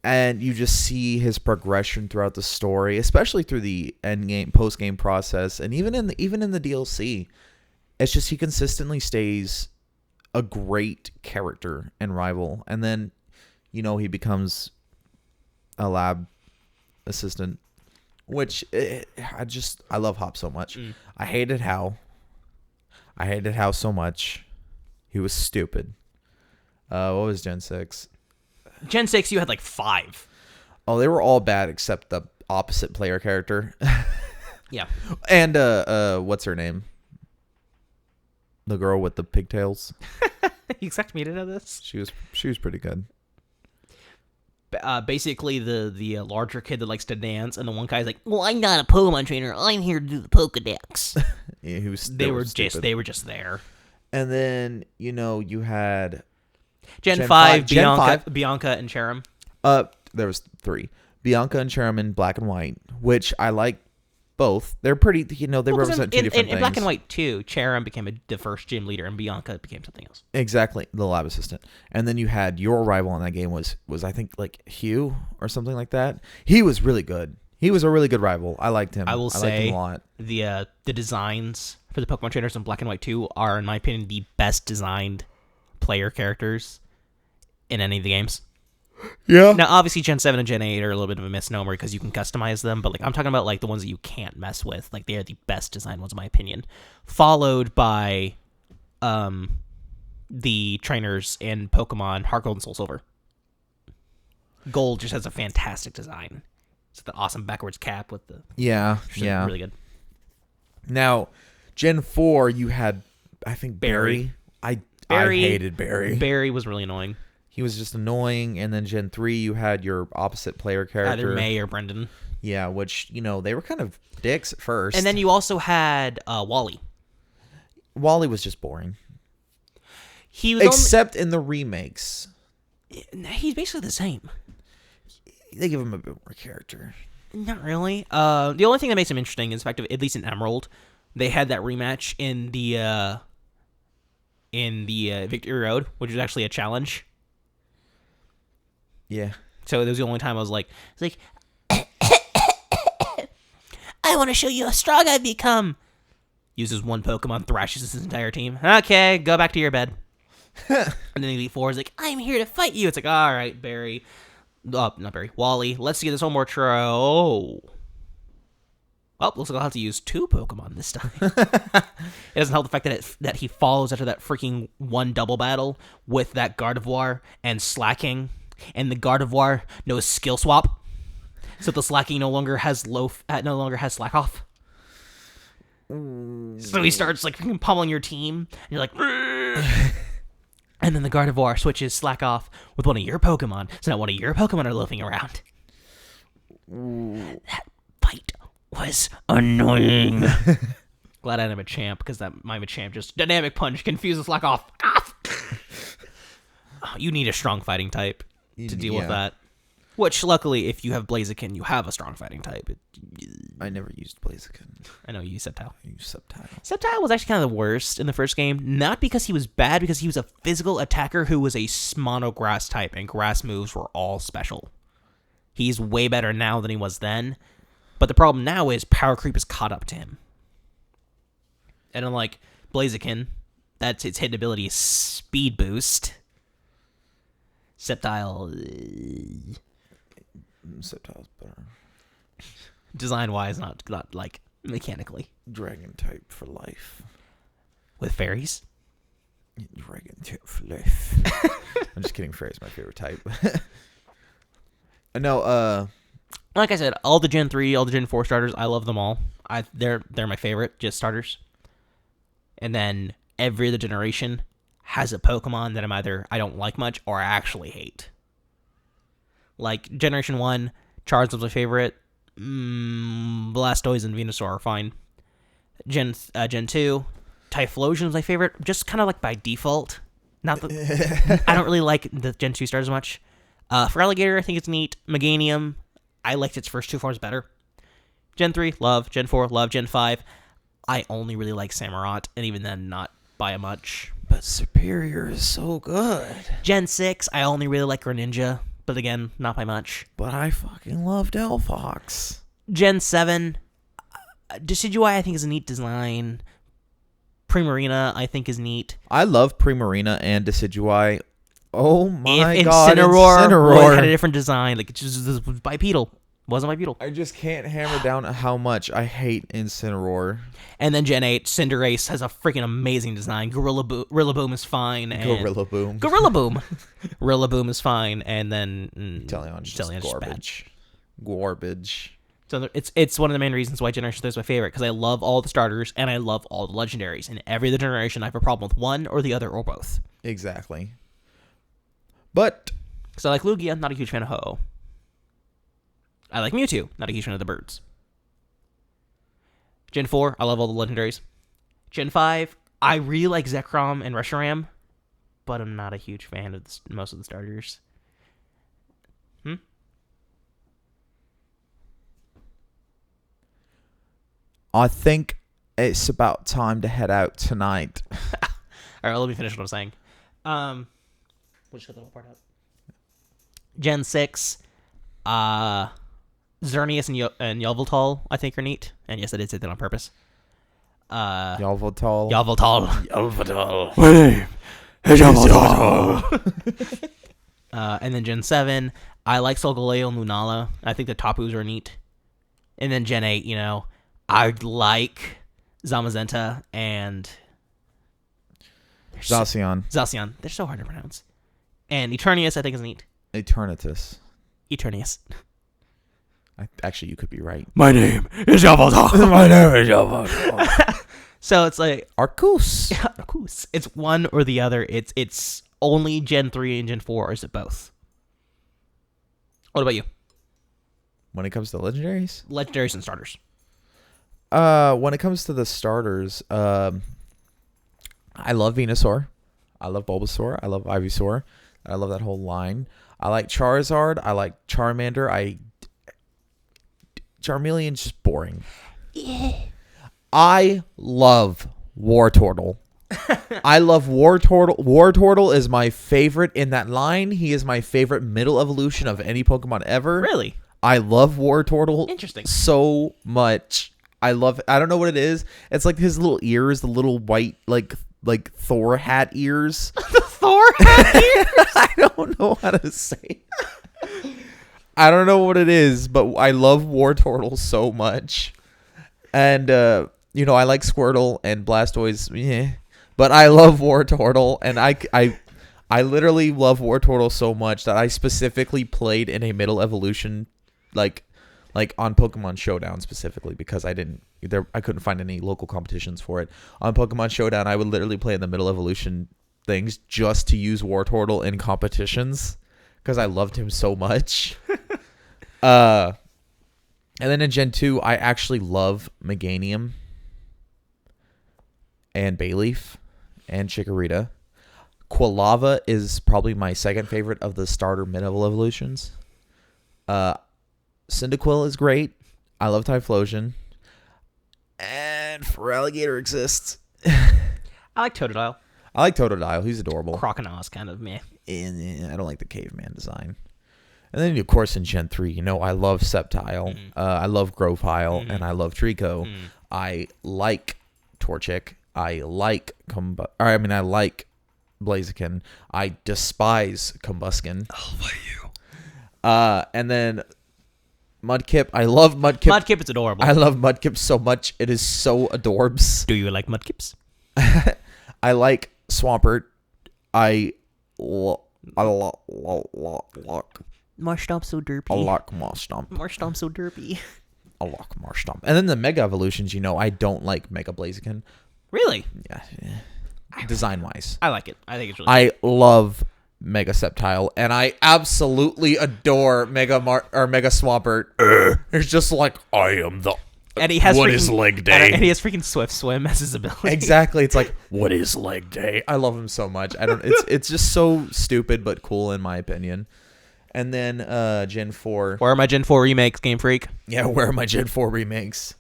And you just see his progression throughout the story, especially through the end game, post game process, and even in the DLC. It's just he consistently stays a great character and rival, and then, you know, he becomes a lab assistant, which I love Hop so much. I hated How so much. He was stupid. What was Gen 6? Gen 6, you had like 5. Oh, they were all bad except the opposite player character. Yeah. And what's her name? The girl with the pigtails. You expect me to know this? She was pretty good. Basically, the larger kid that likes to dance, and the one guy's like, "Well, I'm not a Pokemon trainer. I'm here to do the Pokedex." Yeah, they were just there. And then you had Gen 5, Gen 5. Bianca, and Cherim. There was 3. Bianca and Cherim in black and white, which I like both. They're pretty, they represent two different things. In black and white, too, Cherim became the first gym leader, and Bianca became something else. Exactly, the lab assistant. And then you had your rival in that game was I think, like, Hugh or something like that. He was really good. He was a really good rival. I liked him. I will say, liked him a lot. The designs for the Pokemon trainers in black and white 2 are, in my opinion, the best designed player characters in any of the games. Yeah. Now, obviously, Gen 7 and Gen 8 are a little bit of a misnomer because you can customize them, but I'm talking about the ones that you can't mess with. They are the best designed ones, in my opinion. Followed by the trainers in Pokemon Heart Gold and Soul Silver. Gold just has a fantastic design. It's the awesome backwards cap with the... Yeah. Really good. Now, Gen 4, you had, I think, Barry. I hated Barry. Barry was really annoying. He was just annoying. And then Gen 3, you had your opposite player character. Either May or Brendan. Yeah, which, they were kind of dicks at first. And then you also had Wally. Wally was just boring. He was Except in the remakes. He's basically the same. They give him a bit more character. Not really. The only thing that makes him interesting is the fact of, at least in Emerald, they had that rematch in the Victory Road, which was actually a challenge. Yeah. So it was the only time I was like, I want to show you how strong I've become. Uses one Pokemon, thrashes his entire team. Okay, go back to your bed. And then Elite Four is like, I'm here to fight you. It's like, all right, Barry. Not Barry. Wally. Let's get this one more try. Oh, looks like I'll have to use 2 Pokemon this time. It doesn't help the fact that he follows after that freaking one double battle with that Gardevoir and Slacking, and the Gardevoir knows skill swap, so the Slacking no longer has Slack off. So he starts pummeling your team, and you're like, and then the Gardevoir switches Slack off with one of your Pokemon, so now one of your Pokemon are loafing around. That fight was annoying. Glad I didn't have a champ, because my Machamp just dynamic punch confuses Slack off. You need a strong fighting type to deal with that. Which, luckily, if you have Blaziken, you have a strong fighting type. I never used Blaziken. I know, you used Sceptile. I used Sceptile. Sceptile was actually kind of the worst in the first game. Not because he was bad, because he was a physical attacker who was a mono grass type, and grass moves were all special. He's way better now than he was then. But the problem now is power creep has caught up to him. And unlike Blaziken, that's its hidden ability is speed boost. Sceptile's better. Design-wise, not mechanically. Dragon type for life. With fairies? Dragon type for life. I'm just kidding. Fairies my favorite type. No, like I said, all the Gen 3, all the Gen 4 starters, I love them all. They're my favorite, just starters. And then every other generation has a Pokemon that I don't like much or I actually hate. Like Generation 1, Charizard's my favorite. Blastoise and Venusaur are fine. Gen 2, Typhlosion's my favorite, just kind of by default. Not that I don't really like the Gen 2 stars as much. For Alligator, I think it's neat. Meganium, I liked its first 2 forms better. Gen 3, love. Gen 4, love. Gen 5, I only really like Samurott, and even then, not by much. But Superior is so good. Gen 6, I only really like Greninja, but again, not by much. But I fucking love Delphox. Gen 7, Decidueye I think is a neat design. Primarina I think is neat. I love Primarina and Decidueye. Oh my if god, Incineroar had a different design. It just was bipedal. Wasn't bipedal. I just can't hammer down how much I hate Incineroar. And then Gen 8, Cinderace has a freaking amazing design. Rillaboom is fine. Gorillaboom. Rillaboom is fine. And then Teleon's just garbage. bad. Garbage. So it's one of the main reasons why Generation 3 is my favorite, because I love all the starters and I love all the legendaries. In every other generation, I have a problem with one or the other or both. Exactly. But So I like Lugia, not a huge fan of Ho-Oh. I like Mewtwo, not a huge fan of the birds. Gen 4, I love all the legendaries. Gen 5, I really like Zekrom and Reshiram, but I'm not a huge fan of most of the starters. I think it's about time to head out tonight. All right, let me finish what I'm saying. We'll just cut the whole part out. Gen 6, Xerneas and Yveltal, I think, are neat. And yes, I did say that on purpose. Yveltal. Yveltal. My name is Yveltal. And then Gen 7, I like Solgaleo and Lunala. I think the Tapus are neat. And then Gen 8, I like Zamazenta and Zacian. They're so hard to pronounce. And Eternius, I think, is neat. Eternatus. Eternius. Actually, you could be right. My name is Yveltal. My name is Yveltal. So it's like Arcus. Arcus. It's one or the other. It's only Gen 3 and Gen 4, or is it both? What about you? When it comes to legendaries? Legendaries and starters. When it comes to the starters, I love Venusaur. I love Bulbasaur. I love Ivysaur. I love that whole line. I like Charizard. I like Charmander. Charmeleon's just boring. Yeah. I love Wartortle. I love Wartortle. Wartortle is my favorite in that line. He is my favorite middle evolution of any Pokemon ever. Really? I love Wartortle. Interesting. So much. I don't know what it is. It's like his little ears, the little white like Thor hat ears. The Thor hat ears? I don't know how to say. I don't know what it is, but I love Wartortle so much. And I like Squirtle and Blastoise, but I love Wartortle, and I literally love Wartortle so much that I specifically played in a middle evolution like on Pokemon Showdown specifically, because I couldn't find any local competitions for it. On Pokemon Showdown, I would literally play in the middle evolution things just to use Wartortle in competitions because I loved him so much. And then in Gen 2, I actually love Meganium and Bayleaf and Chikorita. Quilava is probably my second favorite of the starter mid-level evolutions. Cyndaquil is great. I love Typhlosion. And Feraligatr exists. I like Totodile. I like Totodile. He's adorable. Crocodile's kind of meh. And I don't like the caveman design. And then, of course, in Gen 3, I love Sceptile. I love Grovyle. And I love Trico. I like Torchic. I like I like Blaziken. I despise Combuskin. I'll fight you. And then Mudkip. I love Mudkip. Mudkip is adorable. I love Mudkip so much. It is so adorbs. Do you like Mudkips? I like Swampert. I like Marshtomp so derpy. Marshtomp. Marshtomp so derpy. I like Marshtomp. And then the Mega Evolutions, I don't like Mega Blaziken. Really? Yeah. Design-wise. I like it. I think it's really I love Mega Sceptile, and I absolutely adore Mega Swampert. It's just like, I am the... And he has What is leg day? And he has freaking Swift Swim as his ability. Exactly. It's like, what is leg day? I love him so much. It's just so stupid but cool in my opinion. And then Gen 4. Where are my Gen 4 remakes, Game Freak? Yeah, where are my Gen 4 remakes?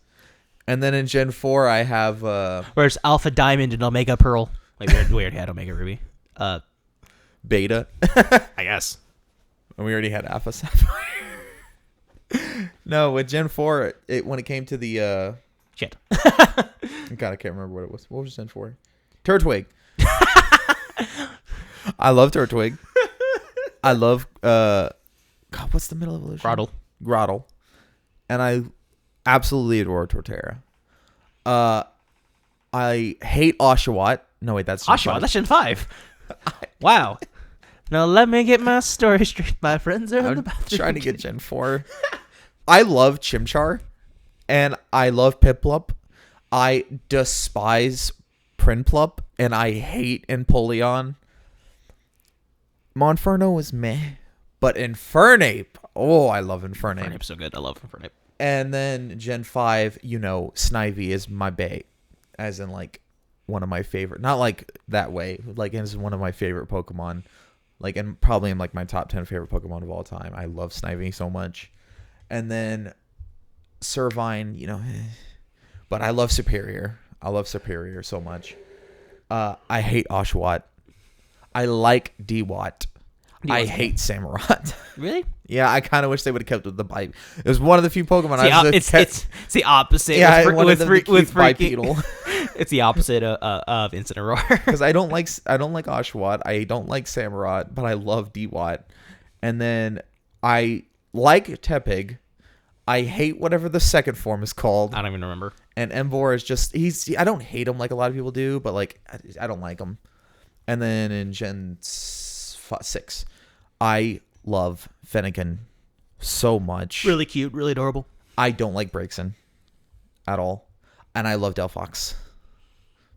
And then in Gen 4 I have Where's Alpha Diamond and Omega Pearl? Wait, we already had Omega Ruby. Beta. I guess. And we already had Alpha Sapphire. No, with Gen 4, when it came to the Shit. God, I can't remember what it was. What was Gen 4? Turtwig. I love Turtwig. I love God, what's the middle evolution? Grottle. And I absolutely adore Torterra. I hate Oshawott. No, wait, that's Gen Oshawott, 5. that's Gen 5. Wow. Now let me get my story straight. My friends are in the I'm bathroom. trying to get Gen 4. I love Chimchar, and I love Piplup. I despise Prinplup, and I hate Empoleon. Monferno is meh, but Infernape, oh, I love Infernape. Infernape's so good. I love Infernape. And then Gen 5, Snivy is my bae, as in like one of my favorite, not like that way, like as one of my favorite Pokemon, like, and probably in like my top 10 favorite Pokemon of all time. I love Snivy so much. And then Servine, but I love Superior. I love Superior so much. I hate Oshawott. I like Dewott. I hate Samurott. Really? Yeah, I kind of wish they would have kept with the bite. It was one of the few Pokemon It's the opposite. Yeah, with, I wanted them to keep with bipedal. It's the opposite of Incineroar. Because I don't like Oshawott. I don't like Samurott, but I love Dewott. And then I like Tepig. I hate whatever the second form is called. I don't even remember. And Emvor is just I don't hate him like a lot of people do, but like I don't like him. And then in Gen 6, I love Fennekin so much. Really cute, really adorable. I don't like Braixen at all. And I love Delphox.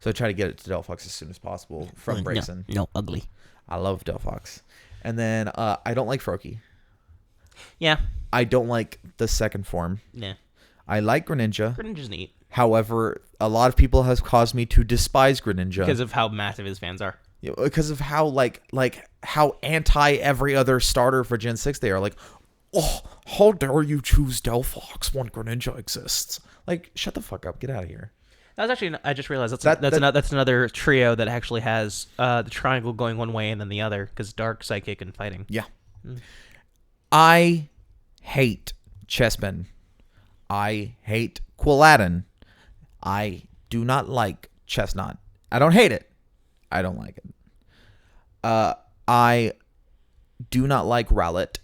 So I try to get it to Delphox as soon as possible from Braixen. No, ugly. I love Delphox. And then I don't like Froakie. Yeah. I don't like the second form. Yeah. I like Greninja. Greninja's neat. However, a lot of people has caused me to despise Greninja. Because of how massive his fans are. Because of how how anti every other starter for Gen 6 they are. Like, oh, how dare you choose Delphox when Greninja exists? Like, shut the fuck up. Get out of here. That was actually, I just realized that's another trio that actually has the triangle going one way and then the other, because Dark, Psychic, and Fighting. Yeah. I hate Chespin. I hate Quilladin. I do not like Chestnut. I don't hate it. I don't like it. I do not like Rowlet.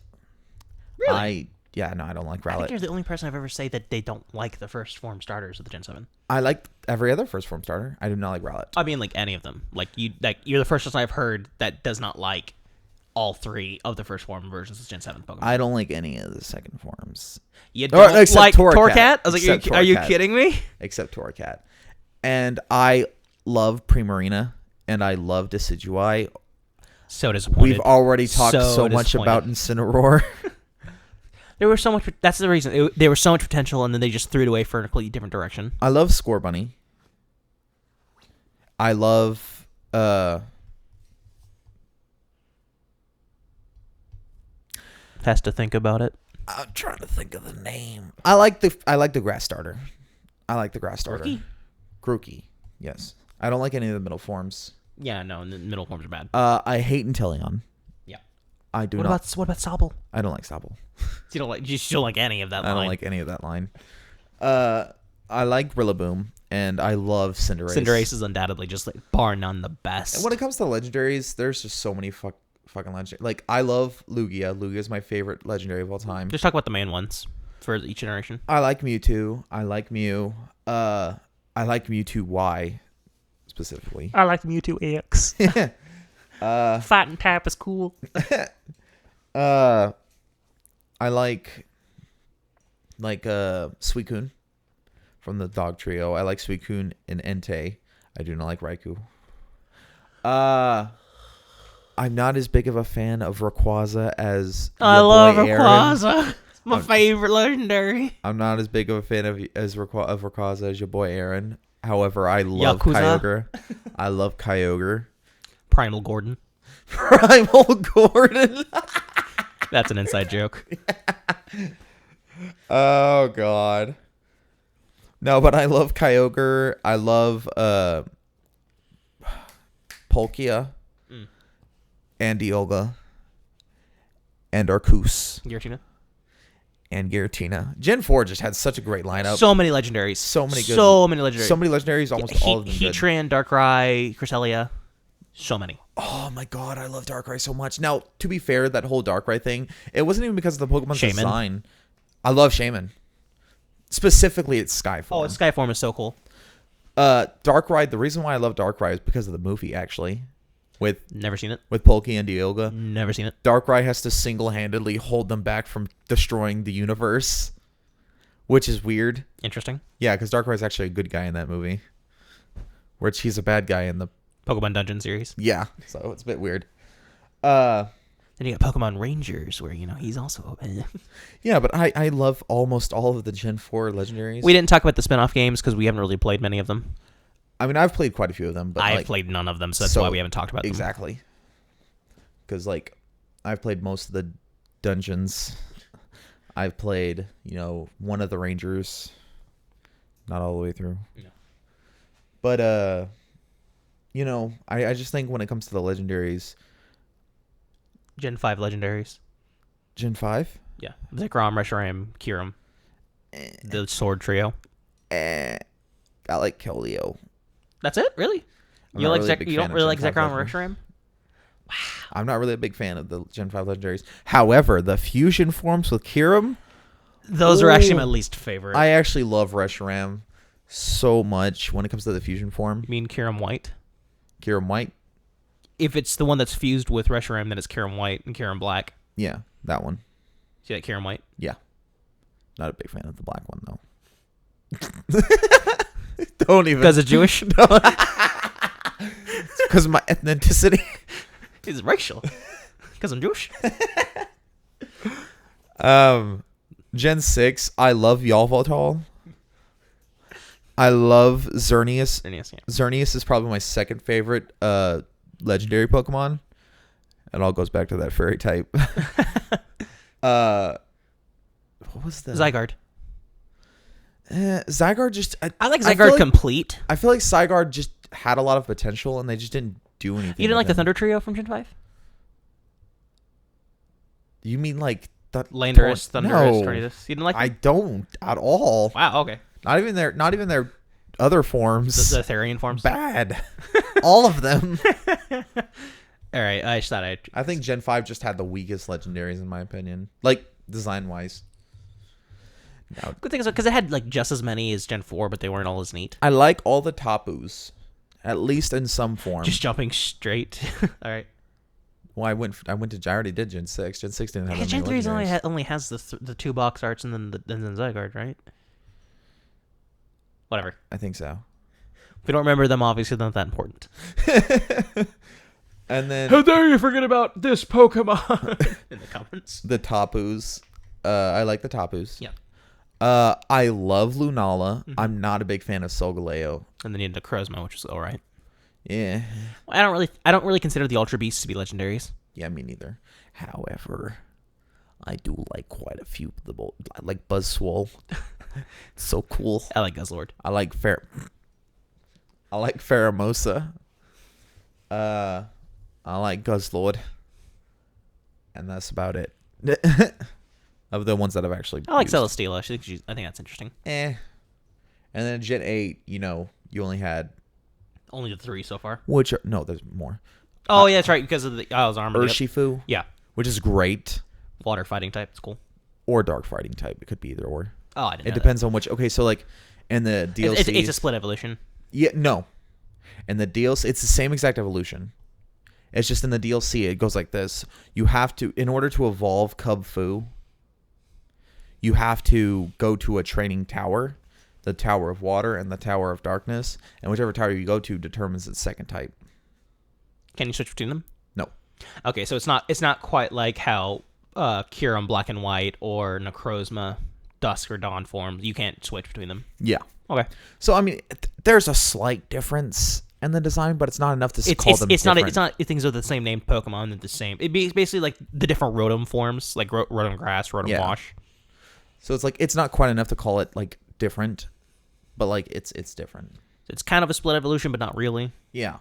Really? I don't like I Rowlet. think you're the only person I've ever say that they don't like the first form starters of the Gen 7. I like every other first form starter. I do not like Rowlet. I mean, like any of them. You're the first person I've heard that does not like all three of the first form versions of Gen 7 Pokemon. I don't like any of the second forms. You don't like Torracat? I was like, are you Torracat. kidding me? Except Torracat. And I love Primarina, and I love Decidueye. So disappointed. We've already talked so much about Incineroar. There was so much. That's the reason. There was so much potential, and then they just threw it away for a completely different direction. I love Scorbunny. I love Has to think about it. I'm trying to think of the name. I like the grass starter. I like the grass starter. Grookey. Yes. I don't like any of the middle forms. Yeah, no, and the middle forms are bad. I hate Inteleon. Yeah. I do what not. What about Sobble? I don't like Sobble. You don't like any of that line. I don't like any of that line. I like Rillaboom, and I love Cinderace. Cinderace is undoubtedly just like bar none the best. And when it comes to legendaries, there's just so many fucking legendaries. Like, I love Lugia. Lugia is my favorite legendary of all time. Just talk about the main ones for each generation. I like Mewtwo. I like Mew. I like Mewtwo Y specifically. I like Mewtwo X. Fighting type is cool. I like Suicune from the dog trio. I like Suicune and Entei. I do not like Raikou. I'm not as big of a fan of Rayquaza as I your love boy Aaron. Rayquaza. It's my favorite legendary. I'm not as big of a fan of Rayquaza as your boy Aaron. However, I love Yakuza. Kyogre. I love Kyogre. Primal Gordon. Primal Gordon. That's an inside joke. Oh God. No, but I love Kyogre. I love Palkia and Dialga and Arceus Giratina. and Giratina. Gen 4 just had such a great lineup. So many legendaries. So many good. So many legendaries. So many legendaries. Almost all of them good. Heatran, Darkrai, Cresselia. So many. Oh my God, I love Darkrai so much. Now, to be fair, that whole Darkrai thing, it wasn't even because of the Pokemon's Shaman. design. I love Shaman. Specifically, it's Skyform. Oh, Skyform is so cool. Darkrai, the reason why I love Darkrai is because of the movie, actually. Never seen it. With Palkia and Dialga. Never seen it. Darkrai has to single-handedly hold them back from destroying the universe. which is weird. Interesting. Yeah, because Darkrai's actually a good guy in that movie, which he's a bad guy in the Pokemon Dungeon series. yeah. So it's a bit weird. Then you got Pokemon Rangers, where he's also. Yeah, but I love almost all of the Gen 4 legendaries. We didn't talk about the spin-off games because we haven't really played many of them. I mean, I've played quite a few of them, but I've like, played none of them, so that's why we haven't talked about them. Exactly. Because like, I've played most of the dungeons. I've played, one of the Rangers. Not all the way through. No. But I just think when it comes to the legendaries, Gen 5 legendaries. Gen 5? Yeah. Zekrom, Reshiram, Kyurem. The sword trio. I like Keldeo. That's it? Really? You don't really like Zekrom or Reshiram? Wow. I'm not really a big fan of the Gen 5 legendaries. However, the fusion forms with Kyurem, those are actually my least favorite. I actually love Reshiram so much when it comes to the fusion form. You mean Kyurem White? Kyurem White? If it's the one that's fused with Reshiram, then it's Kyurem White and Kyurem Black. Yeah, that one. See that Kyurem White? Yeah. Not a big fan of the black one, though. Don't even. Because it's Jewish? It's because of my ethnicity. It's racial. Because I'm Jewish. Gen 6, I love Yalvatal. I love Xerneas. Xerneas, yeah. Xerneas is probably my second favorite legendary Pokemon. It all goes back to that fairy type. What was the Zygarde. Zygarde just I like Zygarde complete. I feel like Zygarde just had a lot of potential and they just didn't do anything. You didn't like with the him. Thunder Trio from Gen 5? You mean like the Landorus, Thundurus, No, Tornadus. You didn't like I don't at all. Wow, okay. Not even their other forms. The Therian forms? Bad. All of them. All right, I just thought I think Gen 5 just had the weakest legendaries in my opinion. Like design wise. No. Good thing is because it had like just as many as Gen 4, but they weren't all as neat. I like all the Tapus. At least in some form. Just jumping straight. All right. Well, I already did Gen 6. Gen 6 didn't have that Gen many 3 legendaries. only has the two box arts and then Zygarde, right? Whatever. I think so. If we don't remember them, obviously they're not that important. And then How dare you forget about this Pokemon in the comments? the Tapus. I like the Tapus. Yeah. I love Lunala. Mm-hmm. I'm not a big fan of Solgaleo. And then you had Necrozma, which is all right. Yeah. Well, I don't really consider the Ultra Beasts to be legendaries. Yeah, me neither. However, I do like quite a few. I like Buzzswole. It's so cool. I like Guzzlord. I like Pheromosa. I like Guzzlord. And that's about it. Of the ones that I've actually I like used. Celesteela. I think that's interesting. And then Gen 8, you only had Only the 3 so far. no, there's more. Oh, yeah, that's right, because of the Isle's armor. Urshifu. Yeah. Which is great. Water fighting type. It's cool. Or dark fighting type. It could be either or. Oh, I didn't know It depends on which. Okay, so like in the DLC. It's a split evolution. Yeah, no. In the DLC, it's the same exact evolution. It's just in the DLC, it goes like this. You have to, in order to evolve Cub Fu, you have to go to a training tower, the Tower of Water and the Tower of Darkness, and whichever tower you go to determines its second type. Can you switch between them? No. Okay, so it's not quite like how Kyurem Black and White or Necrozma Dusk or Dawn forms. You can't switch between them. Yeah. Okay. So I mean, there's a slight difference in the design, but it's not enough to call them it's different. It's not things are the same named Pokemon. They're the same. It'd be basically like the different Rotom forms, like Rotom Grass, Rotom Wash. So it's like it's not quite enough to call it like different, but like it's different. It's kind of a split evolution, but not really. Yeah.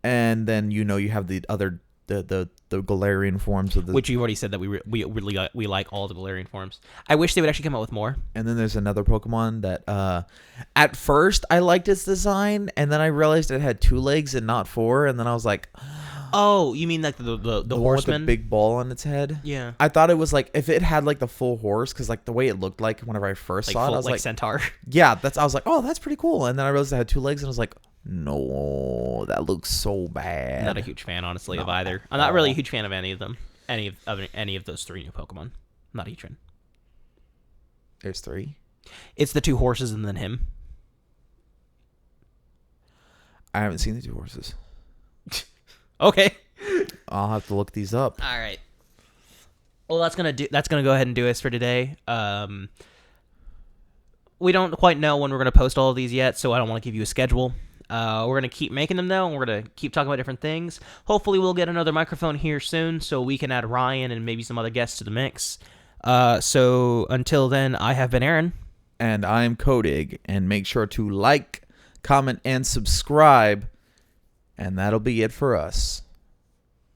And then you have the other the Galarian forms of the, which you already said that we really we like all the Galarian forms. I wish they would actually come out with more. And then there's another Pokemon that at first I liked its design, and then I realized it had 2 legs and not 4, and then I was like, oh, you mean like the one with horseman? the big ball on its head? Yeah. I thought it was like if it had like the full horse, because like the way it looked like whenever I first saw it, I was like centaur. Yeah, I was like, oh, that's pretty cool. And then I realized it had 2 legs, and I was like, no, that looks so bad. Not a huge fan, honestly, of either. I'm not really a huge fan of any of them. Any of those 3 new Pokemon. Not a huge fan. There's 3. It's the 2 horses and then him. I haven't seen the 2 horses. Okay. I'll have to look these up. All right. Well, that's gonna go ahead and do us for today. We don't quite know when we're gonna post all of these yet, so I don't want to give you a schedule. We're gonna keep making them though, and we're gonna keep talking about different things. Hopefully, we'll get another microphone here soon, so we can add Ryan and maybe some other guests to the mix. So until then, I have been Aaron, And I'm Kodig, and make sure to like, comment, and subscribe. And that'll be it for us.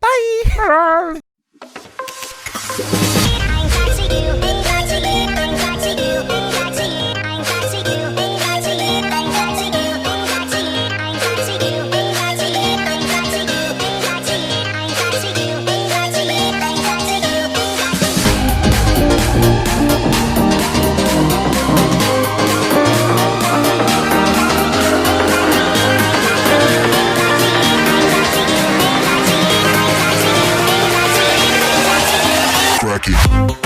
Bye. Crack it.